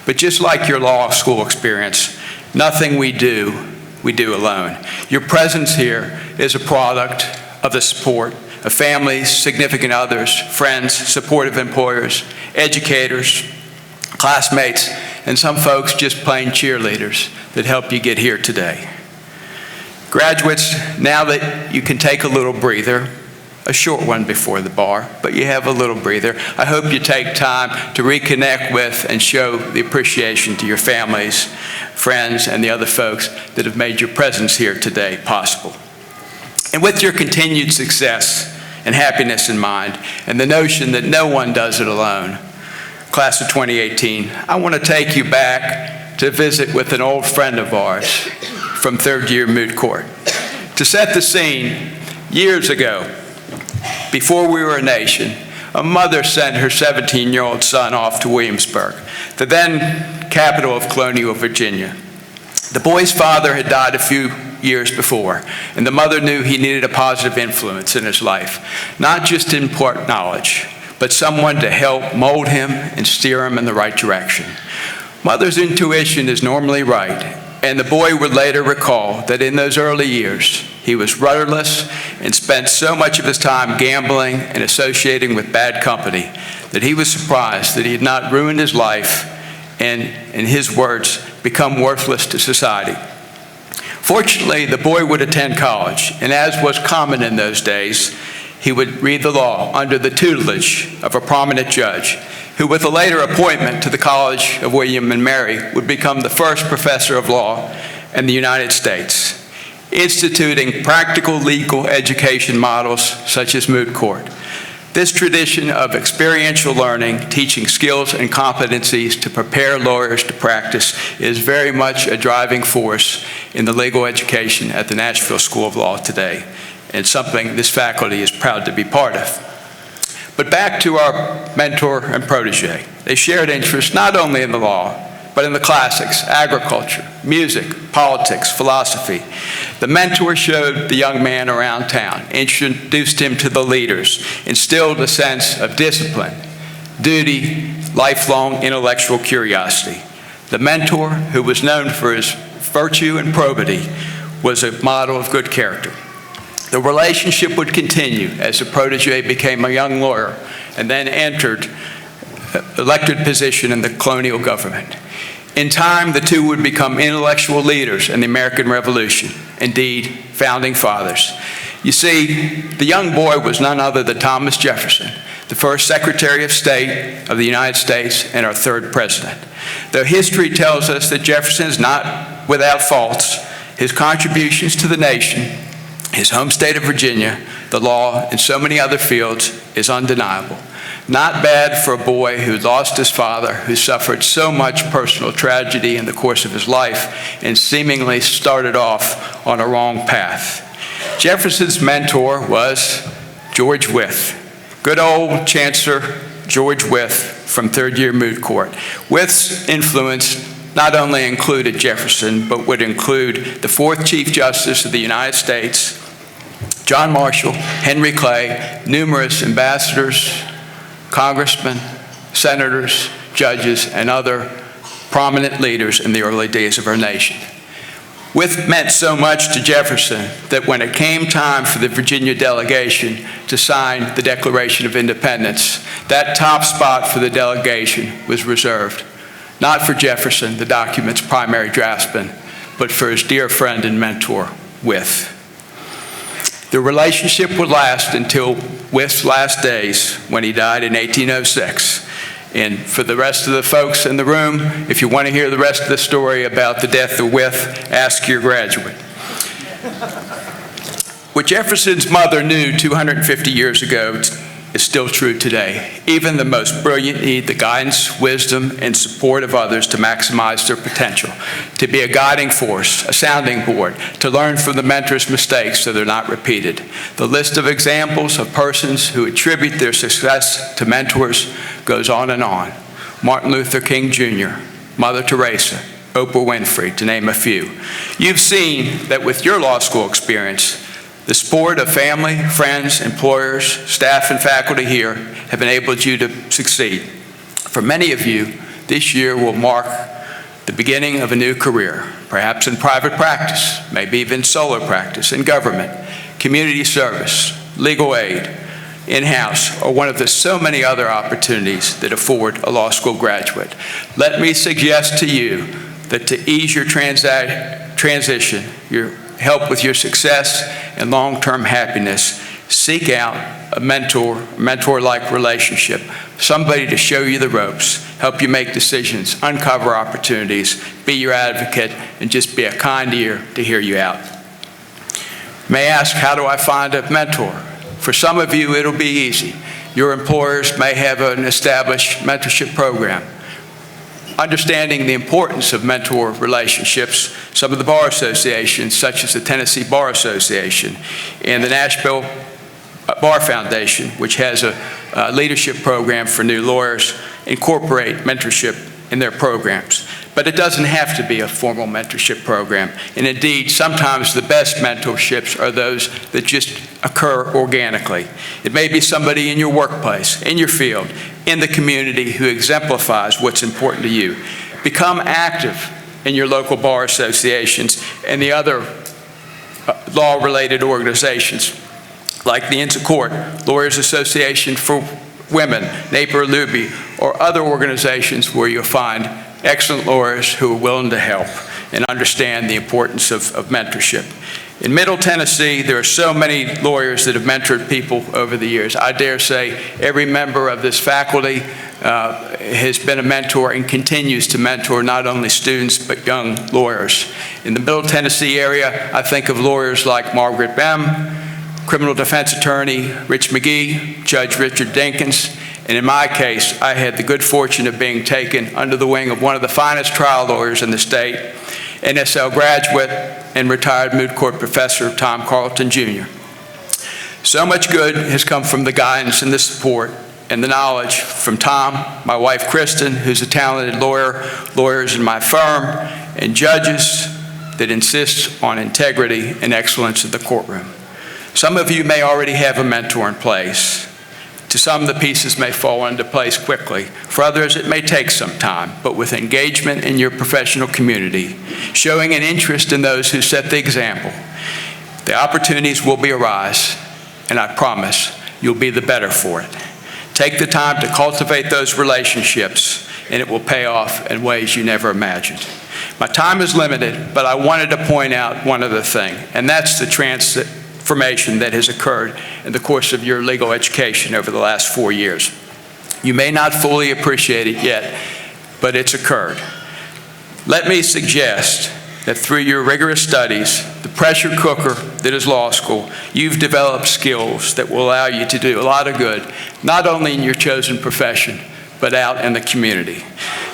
But just like your law school experience, nothing we do alone. Your presence here is a product of the support of families, significant others, friends, supportive employers, educators, classmates, and some folks just plain cheerleaders that help you get here today. Graduates, now that you can take a little breather, a short one before the bar, but you have a little breather, I hope you take time to reconnect with and show the appreciation to your families, friends, and the other folks that have made your presence here today possible. And with your continued success and happiness in mind, and the notion that no one does it alone, class of 2018, I want to take you back to visit with an old friend of ours from third-year moot court. To set the scene, years ago, before we were a nation, a mother sent her 17-year-old son off to Williamsburg, the then capital of colonial Virginia. The boy's father had died a few years before, and the mother knew he needed a positive influence in his life, not just to impart knowledge, but someone to help mold him and steer him in the right direction. Mother's intuition is normally right, and the boy would later recall that in those early years, he was rudderless and spent so much of his time gambling and associating with bad company that he was surprised that he had not ruined his life and, in his words, become worthless to society. Fortunately, the boy would attend college, and as was common in those days, he would read the law under the tutelage of a prominent judge, who with a later appointment to the College of William and Mary would become the first professor of law in the United States, instituting practical legal education models such as moot court. This tradition of experiential learning, teaching skills and competencies to prepare lawyers to practice, is very much a driving force in the legal education at the Nashville School of Law today, and something this faculty is proud to be part of. But back to our mentor and protege. They shared interests not only in the law, but in the classics, agriculture, music, politics, philosophy. The mentor showed the young man around town, introduced him to the leaders, instilled a sense of discipline, duty, lifelong intellectual curiosity. The mentor, who was known for his virtue and probity, was a model of good character. The relationship would continue as the protege became a young lawyer and then entered elected position in the colonial government. In time, the two would become intellectual leaders in the American Revolution, indeed, founding fathers. You see, the young boy was none other than Thomas Jefferson, the first Secretary of State of the United States and our third president. Though history tells us that Jefferson is not without faults, his contributions to the nation, his home state of Virginia, the law, and so many other fields is undeniable. Not bad for a boy who lost his father, who suffered so much personal tragedy in the course of his life, and seemingly started off on a wrong path. Jefferson's mentor was George Wythe. good old Chancellor George Wythe from third-year moot court. Wythe's influence not only included Jefferson, but would include the fourth Chief Justice of the United States, John Marshall, Henry Clay, numerous ambassadors, congressmen, senators, judges, and other prominent leaders in the early days of our nation. Wythe meant so much to Jefferson that when it came time for the Virginia delegation to sign the Declaration of Independence, that top spot for the delegation was reserved, not for Jefferson, the document's primary draftsman, but for his dear friend and mentor, Wythe. The relationship would last until Wythe's last days when he died in 1806. And for the rest of the folks in the room, if you want to hear the rest of the story about the death of Wythe, ask your graduate. What Jefferson's mother knew 250 years ago is still true today. Even the most brilliant need the guidance, wisdom, and support of others to maximize their potential, to be a guiding force, a sounding board, to learn from the mentor's mistakes so they're not repeated. The list of examples of persons who attribute their success to mentors goes on and on. Martin Luther King Jr., Mother Teresa, Oprah Winfrey, to name a few. You've seen that with your law school experience, the support of family, friends, employers, staff, and faculty here have enabled you to succeed. For many of you, this year will mark the beginning of a new career, perhaps in private practice, maybe even solo practice, in government, community service, legal aid, in-house, or one of the so many other opportunities that afford a law school graduate. Let me suggest to you that to ease your transition, your help with your success and long-term happiness, seek out a mentor-like relationship, somebody to show you the ropes, help you make decisions, uncover opportunities, be your advocate, and just be a kind ear to hear you out. You may ask, how do I find a mentor? For some of you, it'll be easy. Your employers may have an established mentorship program. Understanding the importance of mentor relationships, some of the bar associations, such as the Tennessee Bar Association and the Nashville Bar Foundation, which has a leadership program for new lawyers, incorporate mentorship in their programs. But it doesn't have to be a formal mentorship program. And indeed, sometimes the best mentorships are those that just occur organically. It may be somebody in your workplace, in your field, in the community who exemplifies what's important to you. Become active in your local bar associations and the other law-related organizations like the Inns of Court, Lawyers Association for Women, NAPER Luby, or other organizations where you'll find excellent lawyers who are willing to help and understand the importance of mentorship. In Middle Tennessee, there are so many lawyers that have mentored people over the years. I dare say every member of this faculty has been a mentor and continues to mentor not only students but young lawyers. In the Middle Tennessee area, I think of lawyers like Margaret Bem, criminal defense attorney Rich McGee, Judge Richard Dinkins, and in my case, I had the good fortune of being taken under the wing of one of the finest trial lawyers in the state, NSL graduate and retired moot court professor Tom Carlton Jr. So much good has come from the guidance and the support and the knowledge from Tom, my wife Kristen, who's a talented lawyer, lawyers in my firm, and judges that insist on integrity and excellence in the courtroom. Some of you may already have a mentor in place. To some, the pieces may fall into place quickly. For others, it may take some time, but with engagement in your professional community, showing an interest in those who set the example, the opportunities will arise, and I promise you'll be the better for it. Take the time to cultivate those relationships, and it will pay off in ways you never imagined. My time is limited, but I wanted to point out one other thing, and that's the transformation that has occurred in the course of your legal education over the last 4 years. You may not fully appreciate it yet, but it's occurred. Let me suggest that through your rigorous studies, the pressure cooker that is law school, you've developed skills that will allow you to do a lot of good, not only in your chosen profession, but out in the community.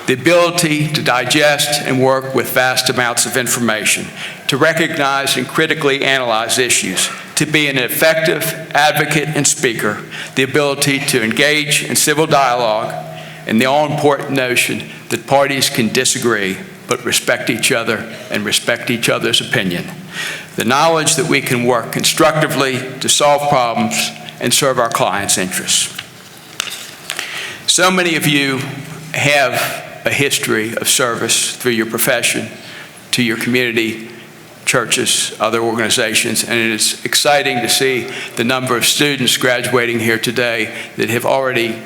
the ability to digest and work with vast amounts of information, to recognize and critically analyze issues, to be an effective advocate and speaker, the ability to engage in civil dialogue, and the all-important notion that parties can disagree but respect each other and respect each other's opinion. The knowledge that we can work constructively to solve problems and serve our clients' interests. So many of you have a history of service through your profession to your community, churches, other organizations, and it is exciting to see the number of students graduating here today that have already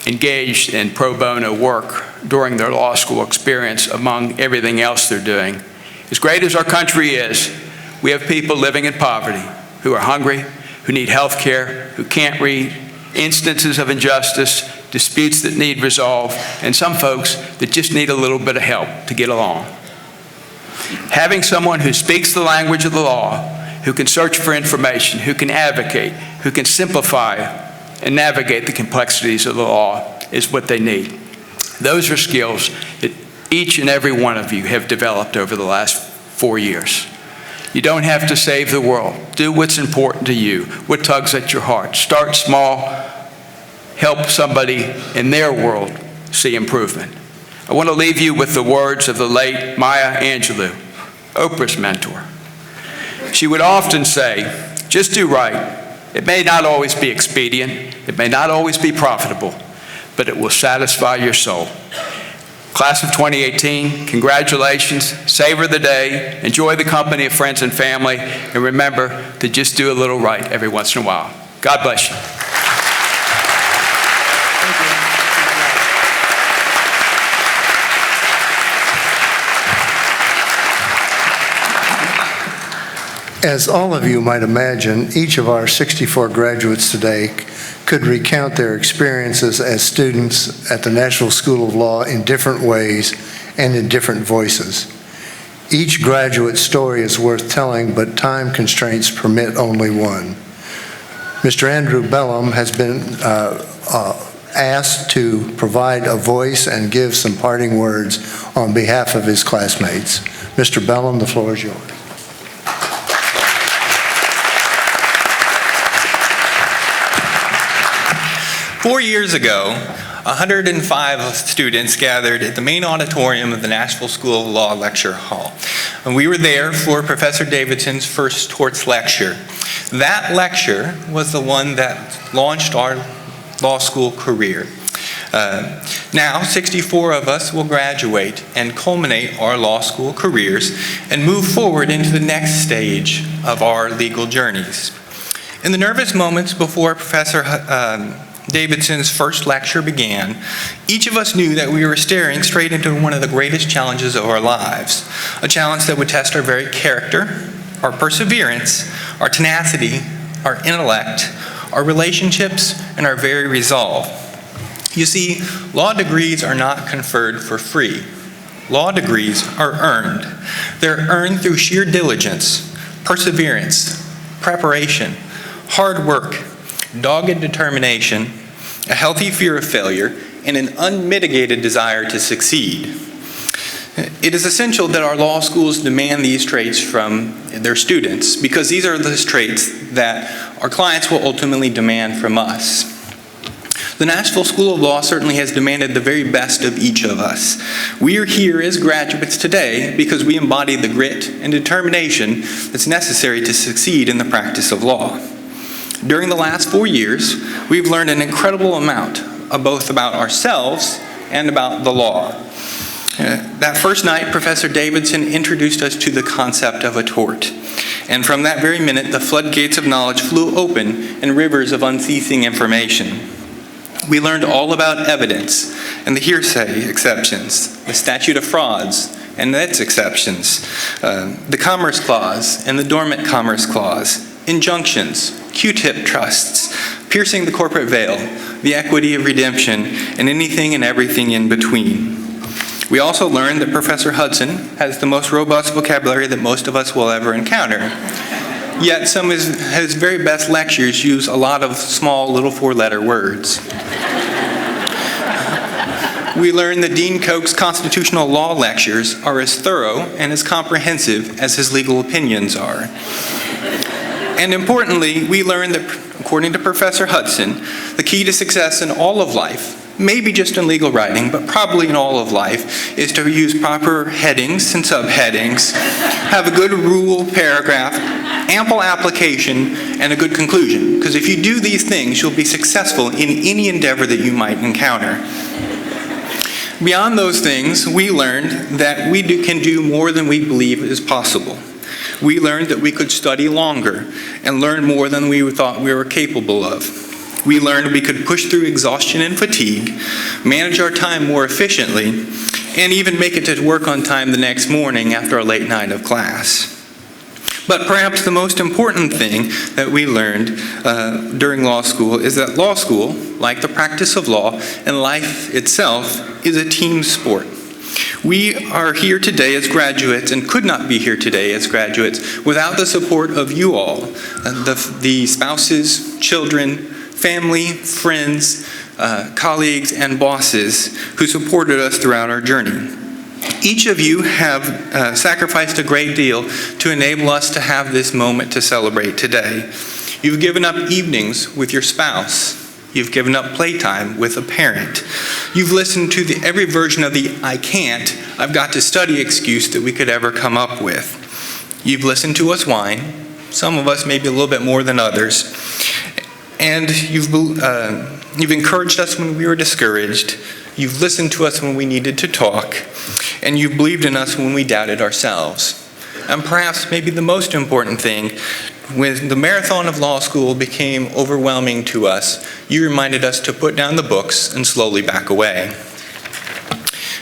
engaged in pro bono work during their law school experience among everything else they're doing. As great as our country is, we have people living in poverty who are hungry, who need health care, who can't read, instances of injustice, disputes that need resolve, and some folks that just need a little bit of help to get along. Having someone who speaks the language of the law, who can search for information, who can advocate, who can simplify and navigate the complexities of the law is what they need. Those are skills that each and every one of you have developed over the last 4 years. You don't have to save the world. Do what's important to you, what tugs at your heart. Start small. Help somebody in their world see improvement. I want to leave you with the words of the late Maya Angelou, Oprah's mentor. She would often say, just do right. It may not always be expedient, it may not always be profitable, but it will satisfy your soul. Class of 2018, congratulations, savor the day, enjoy the company of friends and family, and remember to just do a little right every once in a while. God bless you. As all of you might imagine, each of our 64 graduates today could recount their experiences as students at the Nashville School of Law in different ways and in different voices. Each graduate story is worth telling, but time constraints permit only one. Mr. Andrew Bellum has been asked to provide a voice and give some parting words on behalf of his classmates. Mr. Bellum, the floor is yours. Four years ago, 105 students gathered at the main auditorium of the Nashville School of Law Lecture Hall. And we were there for Professor Davidson's first torts lecture. That lecture was the one that launched our law school career. Now, 64 of us will graduate and culminate our law school careers and move forward into the next stage of our legal journeys. In the nervous moments before Professor Davidson's first lecture began, each of us knew that we were staring straight into one of the greatest challenges of our lives, a challenge that would test our very character, our perseverance, our tenacity, our intellect, our relationships, and our very resolve. You see, law degrees are not conferred for free. Law degrees are earned. They're earned through sheer diligence, perseverance, preparation, hard work, dogged determination, a healthy fear of failure, and an unmitigated desire to succeed. It is essential that our law schools demand these traits from their students because these are the traits that our clients will ultimately demand from us. The Nashville School of Law certainly has demanded the very best of each of us. We are here as graduates today because we embody the grit and determination that's necessary to succeed in the practice of law. During the last 4 years, we've learned an incredible amount, both about ourselves and about the law. That first night, Professor Davidson introduced us to the concept of a tort. And from that very minute, the floodgates of knowledge flew open and rivers of unceasing information. We learned all about evidence and the hearsay exceptions, the statute of frauds and its exceptions, the Commerce Clause and the Dormant Commerce Clause, injunctions, Q-tip trusts, piercing the corporate veil, the equity of redemption, and anything and everything in between. We also learned that Professor Hudson has the most robust vocabulary that most of us will ever encounter. Yet some of his very best lectures use a lot of small little four-letter words. We learned that Dean Koch's constitutional law lectures are as thorough and as comprehensive as his legal opinions are. And importantly, we learned that, according to Professor Hudson, the key to success in all of life, maybe just in legal writing, but probably in all of life, is to use proper headings and subheadings, have a good rule paragraph, ample application, and a good conclusion. Because if you do these things, you'll be successful in any endeavor that you might encounter. Beyond those things, we learned that we can do more than we believe is possible. We learned that we could study longer and learn more than we thought we were capable of. We learned we could push through exhaustion and fatigue, manage our time more efficiently, and even make it to work on time the next morning after a late night of class. But perhaps the most important thing that we learned during law school is that law school, like the practice of law and life itself, is a team sport. We are here today as graduates and could not be here today as graduates without the support of you all, the spouses, children, family, friends, colleagues, and bosses who supported us throughout our journey. Each of you have sacrificed a great deal to enable us to have this moment to celebrate today. You've given up evenings with your spouse. You've given up playtime with a parent. You've listened to every version of the "I can't, I've got to study" excuse that we could ever come up with. You've listened to us whine, some of us maybe a little bit more than others. And you've encouraged us when we were discouraged. You've listened to us when we needed to talk. And you believed in us when we doubted ourselves. And perhaps maybe the most important thing, when the marathon of law school became overwhelming to us, you reminded us to put down the books and slowly back away.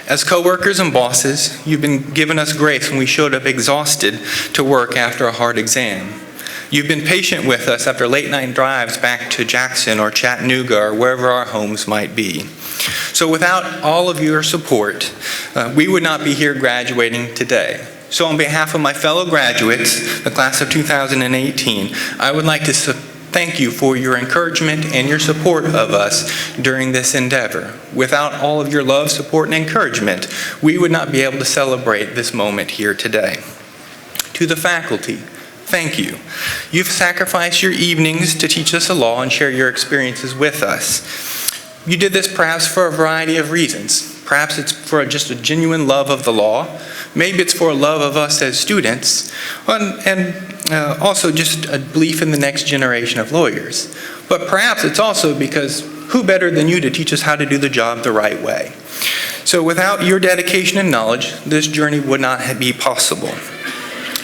As coworkers and bosses, you've been giving us grace when we showed up exhausted to work after a hard exam. You've been patient with us after late night drives back to Jackson or Chattanooga or wherever our homes might be. So without all of your support, we would not be here graduating today. So on behalf of my fellow graduates, the class of 2018, I would like to thank you for your encouragement and your support of us during this endeavor. Without all of your love, support, and encouragement, we would not be able to celebrate this moment here today. To the faculty, thank you. You've sacrificed your evenings to teach us the law and share your experiences with us. You did this perhaps for a variety of reasons. Perhaps it's for just a genuine love of the law. Maybe it's for a love of us as students, and also just a belief in the next generation of lawyers. But perhaps it's also because who better than you to teach us how to do the job the right way? So without your dedication and knowledge, this journey would not be possible.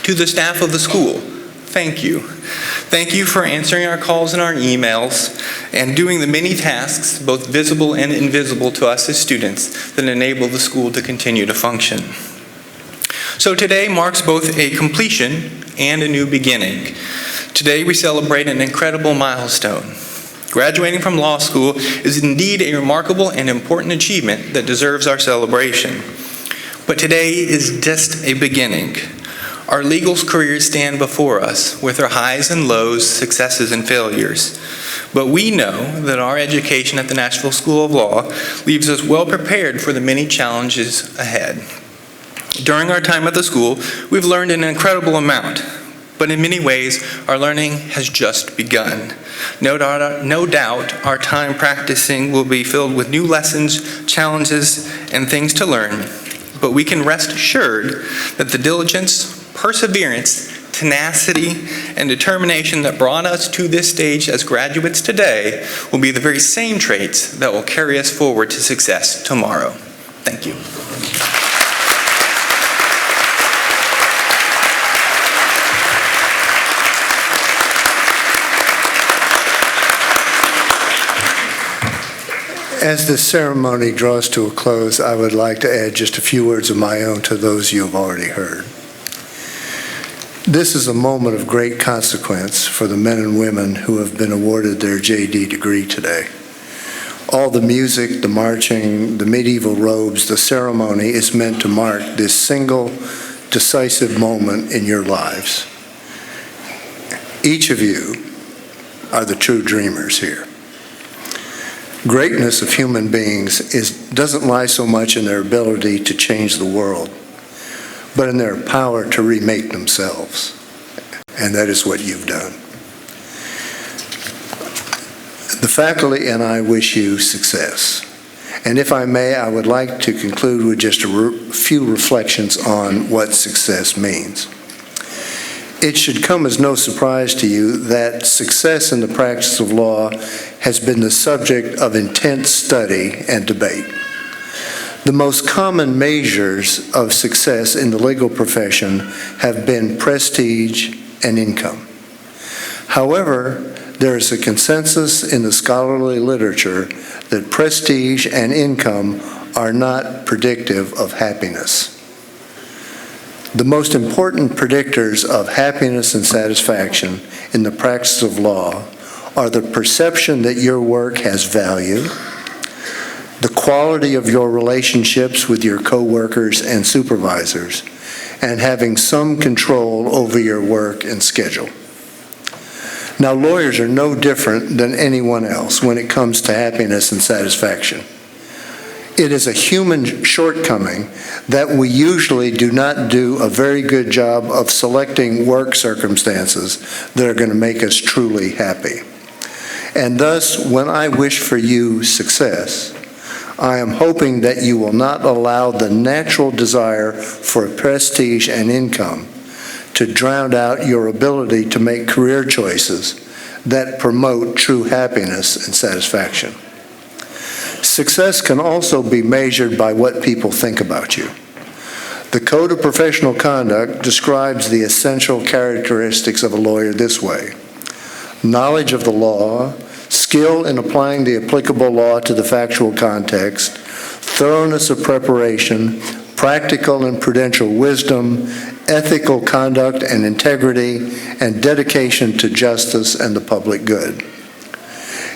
To the staff of the school, thank you. Thank you for answering our calls and our emails and doing the many tasks, both visible and invisible to us as students, that enable the school to continue to function. So today marks both a completion and a new beginning. Today we celebrate an incredible milestone. Graduating from law school is indeed a remarkable and important achievement that deserves our celebration. But today is just a beginning. Our legal careers stand before us with their highs and lows, successes and failures. But we know that our education at the Nashville School of Law leaves us well prepared for the many challenges ahead. During our time at the school, we've learned an incredible amount, but in many ways, our learning has just begun. No doubt, our time practicing will be filled with new lessons, challenges, and things to learn, but we can rest assured that the diligence, perseverance, tenacity, and determination that brought us to this stage as graduates today will be the very same traits that will carry us forward to success tomorrow. Thank you. As this ceremony draws to a close, I would like to add just a few words of my own to those you have already heard. This is a moment of great consequence for the men and women who have been awarded their JD degree today. All the music, the marching, the medieval robes, the ceremony is meant to mark this single, decisive moment in your lives. Each of you are the true dreamers here. Greatness of human beings doesn't lie so much in their ability to change the world, but in their power to remake themselves. And that is what you've done. The faculty and I wish you success. And if I may, I would like to conclude with just a few reflections on what success means. It should come as no surprise to you that success in the practice of law has been the subject of intense study and debate. The most common measures of success in the legal profession have been prestige and income. However, there is a consensus in the scholarly literature that prestige and income are not predictive of happiness. The most important predictors of happiness and satisfaction in the practice of law are the perception that your work has value, the quality of your relationships with your coworkers and supervisors, and having some control over your work and schedule. Now, lawyers are no different than anyone else when it comes to happiness and satisfaction. It is a human shortcoming that we usually do not do a very good job of selecting work circumstances that are going to make us truly happy. And thus, when I wish for you success, I am hoping that you will not allow the natural desire for prestige and income to drown out your ability to make career choices that promote true happiness and satisfaction. Success can also be measured by what people think about you. The Code of Professional Conduct describes the essential characteristics of a lawyer this way: knowledge of the law, skill in applying the applicable law to the factual context, thoroughness of preparation, practical and prudential wisdom, ethical conduct and integrity, and dedication to justice and the public good.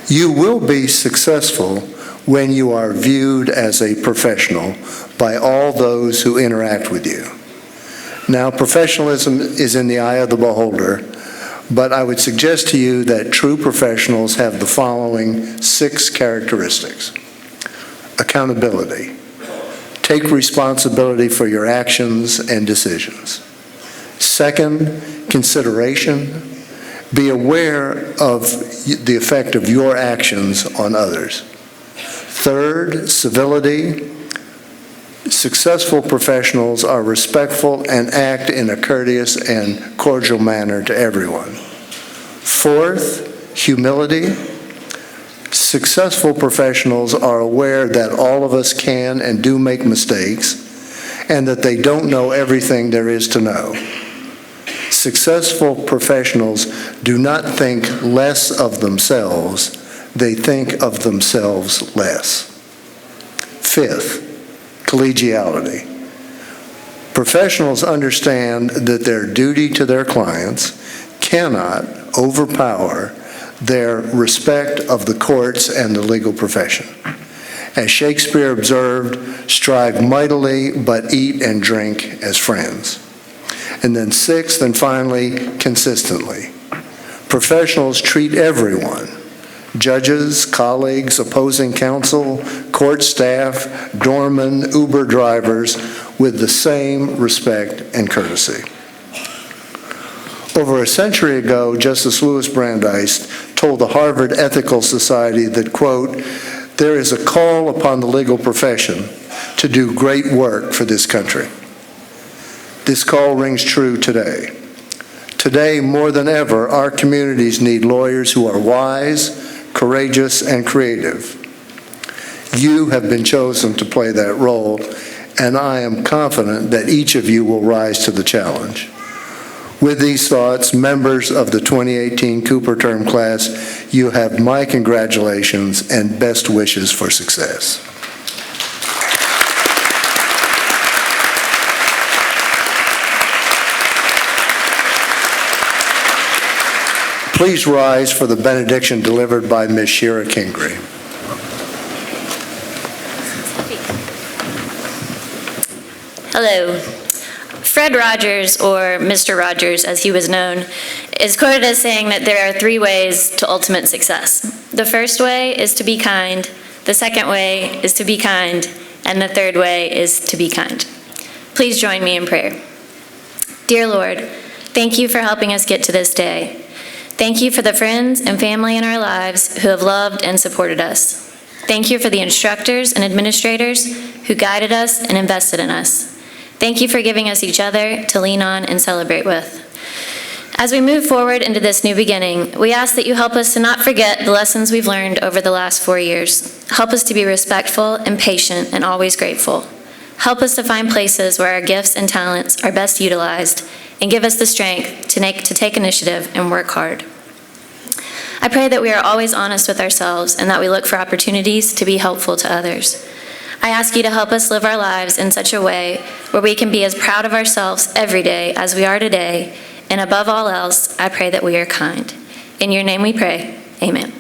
You will be successful when you are viewed as a professional by all those who interact with you. Now, professionalism is in the eye of the beholder, but I would suggest to you that true professionals have the following 6 characteristics. Accountability. Take responsibility for your actions and decisions. Second, consideration. Be aware of the effect of your actions on others. Third, civility. Successful professionals are respectful and act in a courteous and cordial manner to everyone. Fourth, humility. Successful professionals are aware that all of us can and do make mistakes, and that they don't know everything there is to know. Successful professionals do not think less of themselves, they think of themselves less. Fifth, collegiality. Professionals understand that their duty to their clients cannot overpower their respect of the courts and the legal profession. As Shakespeare observed, strive mightily, but eat and drink as friends. And then sixth and finally, consistently. Professionals treat everyone, judges, colleagues, opposing counsel, court staff, doormen, Uber drivers, with the same respect and courtesy. Over a century ago, Justice Louis Brandeis told the Harvard Ethical Society that, quote, "There is a call upon the legal profession to do great work for this country." This call rings true today. Today, more than ever, our communities need lawyers who are wise, courageous, and creative. You have been chosen to play that role, and I am confident that each of you will rise to the challenge. With these thoughts, members of the 2018 Cooper Term class, you have my congratulations and best wishes for success. Please rise for the benediction delivered by Ms. Shira Kingry. Hello. Fred Rogers, or Mr. Rogers as he was known, is quoted as saying that there are 3 ways to ultimate success. The first way is to be kind, the second way is to be kind, and the third way is to be kind. Please join me in prayer. Dear Lord, thank you for helping us get to this day. Thank you for the friends and family in our lives who have loved and supported us. Thank you for the instructors and administrators who guided us and invested in us. Thank you for giving us each other to lean on and celebrate with. As we move forward into this new beginning, we ask that you help us to not forget the lessons we've learned over the last 4 years. Help us to be respectful and patient and always grateful. Help us to find places where our gifts and talents are best utilized, and give us the strength to take initiative and work hard. I pray that we are always honest with ourselves and that we look for opportunities to be helpful to others. I ask you to help us live our lives in such a way where we can be as proud of ourselves every day as we are today, and above all else, I pray that we are kind. In your name we pray, amen.